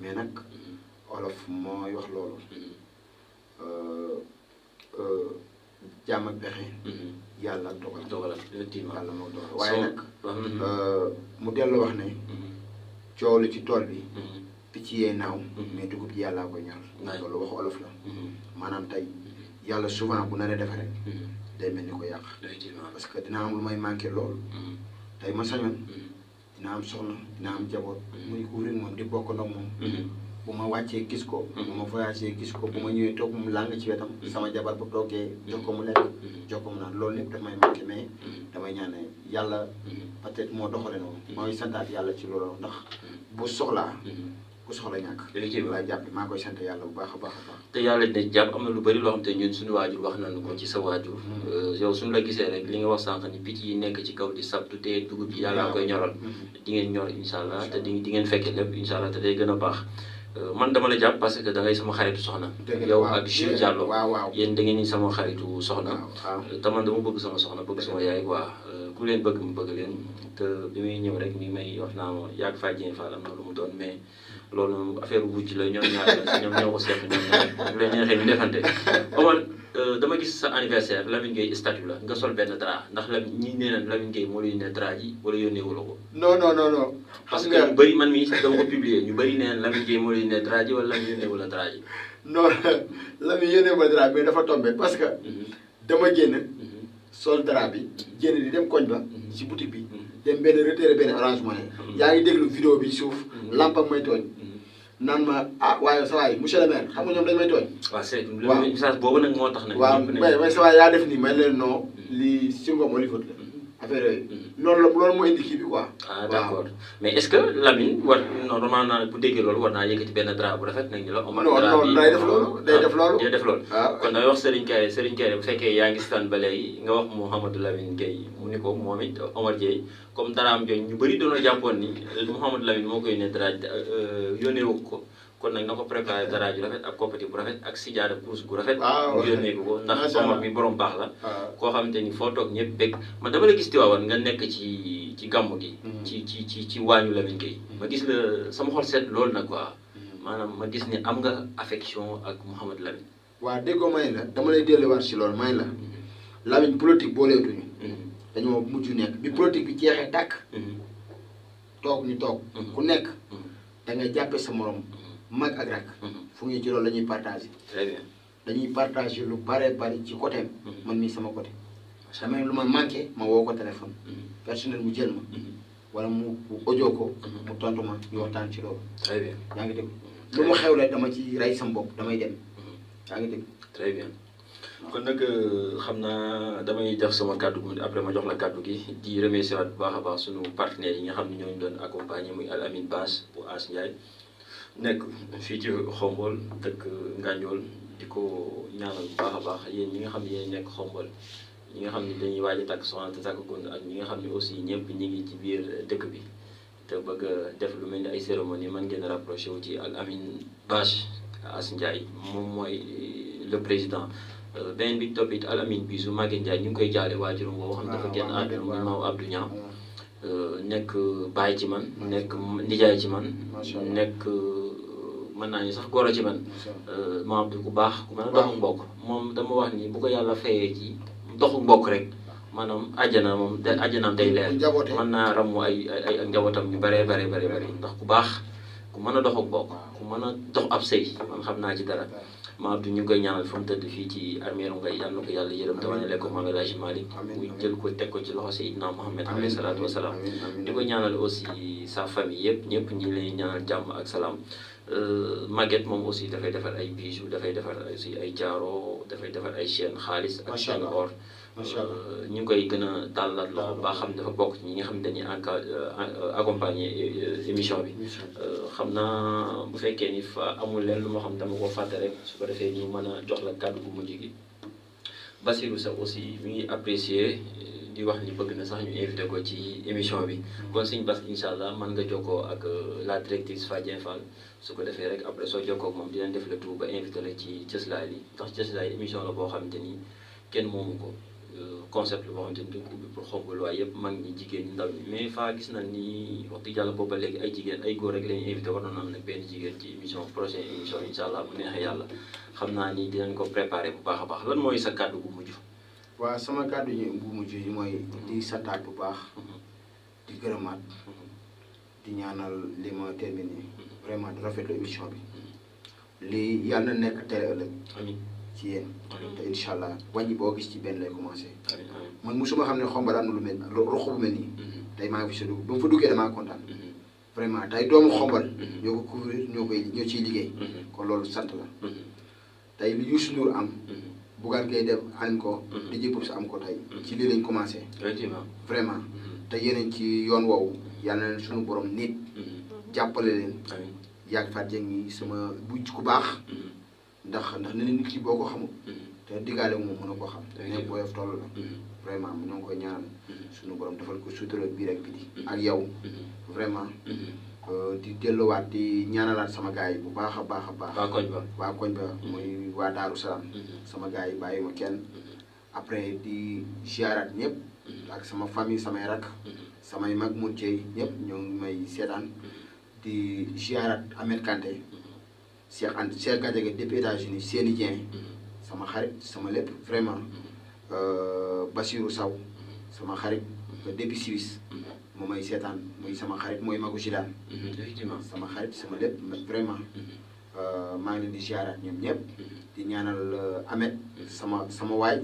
mais nag olof mooy wax loolu. jàmm ak pexe. yàlla dogal effectivement yàlla moo dogal waaye nag mu dellu wax ne coow lu ci tool bi picc yee naaw mais dugub ji yàllaa koy ñor loolu waxu olof la maanaam tey yàlla souvent bu naree defe rek day mel ni ko yàq parce que dina am lu may manqué lool tey ma sañoon dina am soxna dina am jaboot muy couvrir moom di bokk ndox moom bu ma wàccee gis ko bu ma voyagé gis ko bu ma ñëwee toog mu làng ci wetam sama jabar bu toogee jox ko mu lekk jox ko mu naan loolu lépp daf may manqué mais damay ñaan ne yàlla peut-être moo doxale noonu mooy santaat yàlla ci loolu ndax bu soxlaa ku soxla ñàkk laa jàpp maa koy sant yàlla bu baax a baax a baax te yàlla ne jàpp am na lu bëri loo xam te ñun suñu waajur wax nañu ko ci sa waajur yow suñu la gisee rek li nga wax sànq ni picc yi nekk ci kaw di sabtu te dugub ji yàlla koy ñoral di ngeen ñor incha allah te di ngeen fekke lépp incha allah te day gën a baax man dama la jàpp parce que da ngay sama xaritu soxna yow ak Jules Diallo yéen da ngeen ni sama xaritu soxna te man dama bëgg sama soxna bëgg sama yaay quoi ku leen bëgg mu bëgg leen te bi muy ñëw rek mi may wax naa ma yàgg Fadjien Fall am na lu mu doon mais loolu affaire wujj la ñoom ñoo ko seq ñoom ñaar bu leen neexee ñu defante Omar dama gis sa anniversaire Lamine Gueye statut la nga sol benn drap ndax la ñi nee na Lamine Gueye moo la yónnee drap ji wala yónnee wu la ko non parce que ñu bëri man mii dama ko publier ñu bëri nee na Lamine Gueye moo la yónnee drap ji wala Lamine yónnee wu la drap ji non Lamine yónnee ma drap mais dafa tombé parce que dama génn sol drap bi génn di dem koñ ba ci boutique bi dem benn retiré benn Orange Money yaa ngi déglu vidéo bi suuf lampam may tooñ naan ma waaye sa waay monsieur le maire xam nga ñoom dañ may tooñ waaw c'est message boobu nag moo tax nag waaw mais sa waay yaa def nii may leen non lii si ngom Hollywood la affaire yooyu loolu moo indi kii bi quoi d'accord mais est-ce que Lamine war normalement bu déggee loolu war naa yëkkati benn drap bu rafet nag ñu la Omar non day def loolu day def loolu kon dangay wax Serigne Kairé bu fekkee yaa ngi stand ba léegi nga wax Mouhamadou Lamine Gueye mu ni ko moom it Omar Dieye comme daraam jooju ñu bëri doon jàppoon ni Mouhamadou Lamine moo koy yónnee dara yónnee wu ko kon nag na ko préparé dara ju rafet ak koppati bu rafet ak sijaada course bu rafet mu yónnee ko ndax Omar mi borom baax la koo xamante ni foo toog ñëpp bég man dama la gis Tiwaawan nga nekk ci gàmmu gi ci waañu Lamine Gueye ma gis la sama xol seet loolu nag quoi maanaam ma gis ni am nga affection ak Mouhamadou Lamine waaw déggoo may la dama lay delluwaat si loolu may la Lamine politique booleetuñu dañoo mujj nekk bi politique bi jeexee tàkk toog ñu toog ku nekk da ngay jàppe sa morom mag ak rak fu ñu ci loolu la ñuy partagé très bien dañuy partagé lu bare bari ci côté man mii sama côté damay lu ma manqué ma woo ko téléphone personnel mu jël ma wala mu audio ko mu tontu ma ñu waxtaan ci loolu très bien yaa ngi dégg lu mu xewle dama ci rey sama bopp damay dem yaa ngi dégg très bien kon nag xam naa damay def sama kàddu gi après ma jox la kàddu gi di remercier waat bu baax a baax sunu partenaires yi nga xam ne ñooñu doon accompagner muy Al Amine Bache bu As Ndiaye nekk fii ci Xombol dëkk Nganjool di ko ñaanal bu baax a baax yéen ñi nga xam ne yéen nekk Xombol ñi nga xam ne dañuy waaj a takk soxna te takkagun ak ñi nga xam ne aussi ñëpp ñi ngi ci biir dëkk bi te bëgg a def lu mel ni ay cérémonie man ngeen rapproché wu ci Al Amine Bache As Ndiaye moom mooy le président beneen bi topp it Al Amine Bisu Maguette Ndiaye ñu ngi koy jaale waajuram boo xam dafa génn àdduna ñu maaw Abdou Niang nekk baay ci man nekk nijaay ci man nekk mën naa ni sax goro ci man maam Abdou ku baax ku mën a doxu mbokk moom dama wax ni bu ko yàlla fayee ci doxu mbokk rek maanaam àjjana moom àjjanaam day leer mën naa ramu ay njabootam ñu bare ndax ku baax ku mën a dox ak mbokk ku mën a dox ab sëy man xam naa ci dara maa Abdou ñu ngi koy ñaanal fa mu tëdd fii ci armeeru Ngay yal na ko yàlla yërëm te wane ko Maam El Hadji Malick muy jël ko teg ko ci loxo Seydina Mohamed alayhi salaatu wasalaam di ko ñaanal aussi sa famille yëpp ñëpp ñi lay ñaanal jàmm ak salaam Maguette moom aussi dafay defar ay bijoux dafay defar aussi ay jaaro dafay defar ay chaîne xaalis ak chaîne or ñu ngi koy gën a tàllal loxo baa xam dafa bokk ñi nga xam ne dañuy accompagner émission bi xam naa bu fekkee ni fa amul leen lu ma xam dama ko fàtte rek su ko defee ñu mën a jox la kàddu bu mujj gi Basirou Sow aussi mi ngi apprécier di wax ni bëgg na sax ñu invité ko ci émission bi kon Sëñ Bass incha allah mën nga jokkoo ak la directrice Fadjien Fall su ko defee rek après soo jokkoo ak moom dinañ def le tout ba invité la ci cëslaay li ndax cëslaay émission la boo xamante ni kenn moomu ko concept la boo xamante ni dañ ko ubbi pour Xombol waaye yëpp mag ñi jigéen ñi ndaw ñi mais faa gis na ni wax dëgg yàlla booba léegi ay jigéen ay góor rek la ñuy invité war na am nag benn jigéen ci émission prochaine émission incha allah bu neexee yàlla xam naa ni dinañ ko préparé bu baax a baax lan mooy sa kàddu bu mujj waaw sama kàddu yi bu mujj yi mooy di santaat bu baax di gërëmaat di ñaanal li ma terminé vraiment di rafetlu émission bi lii yàlla na nekk télé ëllëg ci yéen te incha allah wàññi boo gis ci benn lay commencé man mosuma xam ne xombal am na lu mel rox bu mel nii tey maa ngi fi sa dugg ba mu fa duggee damaa kontaan vraiment tey doomu xombal ñoo ko couvrir ñoo ciy liggéey kon loolu sant la tey li Youssou Ndour am Bougane Gueye def am ko DJ Popsi am ko tey ci lii lañ commencé vraiment te yeneen ci yoon woowu yàlla na leen suñu borom nit jàppale leen yàgg Fatou Dieng ñi sama bu ku baax ndax ne nit ki boo ko xamul te diggaale moom mën na koo xam ne booyof toll la vraiment ñoo ngi koy ñaanal suñu borom defal ko sutura biir ak biti ak yow vraiment di delluwaat di ñaanalaat sama gars yi bu baax a baax a baax waa koñ ba muy waa Daaru Salaam sama gars yi bàyyi ma kenn après di ziarat ñëpp ak sama famille samay rak samay mag mun ceey ñëpp ñoo ngi may seetaan di ziarat Ahmed Kanté Cheikh Gadiaga depuis États-Unis Séni Dieng sama xarit sama lépp vraiment Basirou Sow sama xarit depuis Suisse moo may seetaan muy sama xarit mooy magu Zidane sama xarit sama lépp vraiment maa ngi leen di ziarat ñoom ñëpp di ñaanal Ahmed sama waay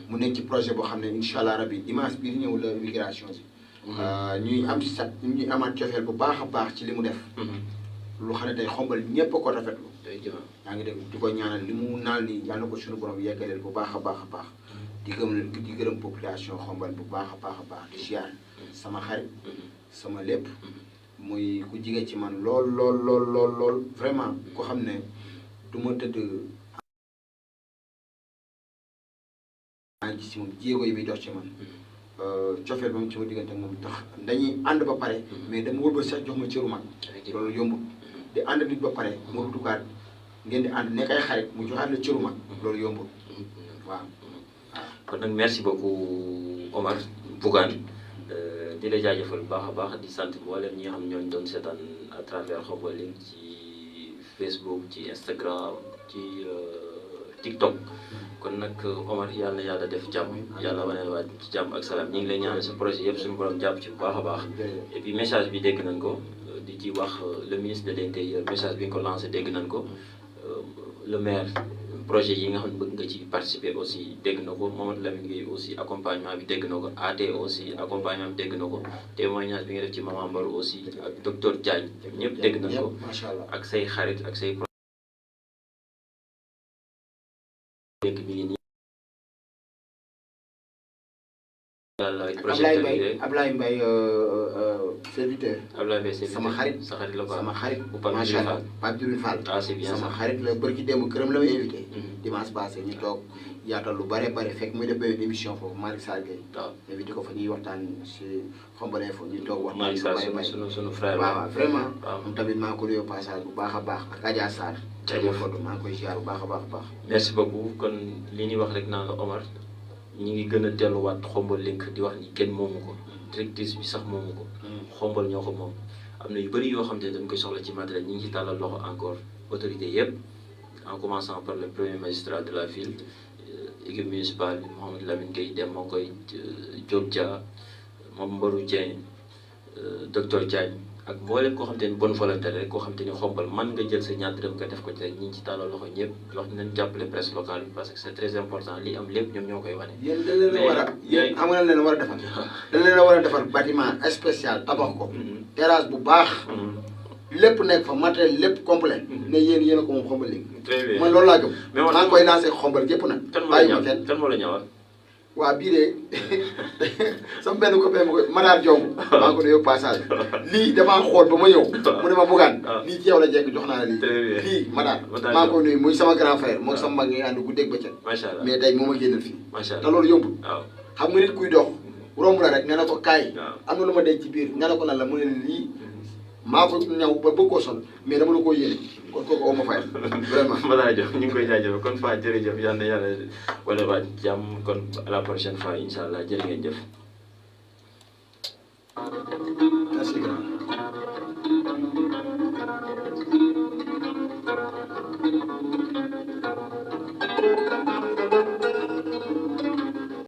mu nekk ci projet boo xam ne incha allah rabi dimanche bii di ñëw la migration bi ñuy am ñuy amaat cofeel bu baax a baax ci li mu def lu xam ne tey xombal ñëpp a ko rafetlu yaa ngi dégg di ko ñaanal li mu naal ni yàlla na ko suñu borom yeggaleel bu baax a baax a baax di gërëm population xombal bu baax a baax a baax di ziar sama xarit sama lépp muy ku jige ci man lool vraiment ko xam ne du ma tëdd maa ngi ci moom jéego yi muy dox ci man cofeel ba mu ci ma diggante moom tax dañuy ànd ba pare mais dama wër ba sax jox ma cëru mag loolu yombul di ànd nit ba pare moo dugaat ngeen di ànd nekk ay xarit mu joxaat la cëru mag loolu yombul waaw kon nag merci beaucoup Omar Bougane di la jaajëfal bu baax a baax di sant mboolem ñi nga xam ñooñu doon seetaan à travers Khombole Link ci Facebook ci Instagram ci TikTok kon nag Omar yàlla na yàlla def jàmm yàlla wane waat ci jàmm ak salaam ñu ngi lay ñaanal sa projet yëpp suñu borom jàpp ci bu baax a baax et puis message bi dégg nañ ko di ci wax le ministre de l'Intérieur message bi nga ko lancé dégg nañ ko le maire projet yi nga xam ne bëgg nga ci participer aussi dégg na ko Mamadou Lamine Gueye aussi accompagnement bi dégg na ko AT aussi accompagnement bi dégg na ko témoignage bi nga def ci Maman Mbarou aussi ak docteur Diagne ñëpp dégg nañ ko ak say xarit ak say nekk mi ngi nii Ablaye Mbaye serviteur sama xarit sa xarit la ko sama xarit bu macha allah Pape Djibril Fall c'est bien sama xarit la bërki démb këram la may invité dimanche passé ñu toog yaatal lu bare fekk muy def benn émission foofu Malick Sarr Gueye invité ko fa ñuy waxtaan si Khombole Info ñu toog waxtaan lu bare sunu frère waaw vraiment moom tamit maa ngi ko nuyoo passage bu baax a baax ak Adja Sarr photo maa ngi koy ziar bu baax a baax merci beaucoup kon li ñuy wax rek naan la Omar ñi ngi gën a delluwaat Khombole Link di wax ni kenn moomu ko directrice bi sax moomu ko Khombole ñoo ko moom am na yu bëri yoo xam ne dañ koy soxla ci matériel ñi ngi ci tàllal loxo encore autorité yëpp en commençant par le premier magistrat de la ville équipe municipale bi Mouhamadou Lamine Gueye dem moo koy Diop Dia moom Mbarou Dieng docteur Diagne ak mboolem koo xam te ni bonne volonté rek koo xam te ni Khombole man nga jël sa ñaar dërëm nga def ko ci rek ñi ngi ci tàllal loxo ñëpp wax nañ jàppale presse locale bi parce que c'est très important li am lépp ñoom ñoo koy wane. yéen dañ leen a war a yéen am na leen war a defal dañ leen a war a defal bâtiment spécial tabax ko terrasse bu baax lépp nekk fa matériel lépp complet ne yéen a ko moom Khombole Link très bien man loolu laa gëm maa ngi koy lancé Khombole gépp nag bàyyi ma kenn kan moo la ñëwal waa bii de sama benn copain ma koy Matar Diong maa ngi ko nuyoo passage lii damaa xool ba ma ñëw mu ne ma Bougane lii ci yow la jekk jox naa la lii Matar maa ngi koy nuyu muy sama grand frère moom sama mag ngi ànd guddeeg bëccëg mais tey moo ma génnal fii te loolu yombul xam nga nit kuy dox romb la rek nga ne ko kaay am na lu ma denc ci biir nga ne ko lan la mu ne lii maa ko ñaw ba bëgg koo sol mais dama la koo yéene kon kooku oo ma fayal vraiment. Matar Diop ñu ngi koy jaajëfal kon Faa jërëjëf yal na yàlla wala waa jàmm kon à la prochaine fois incha allah jërë ngeen jëf. Merci grand.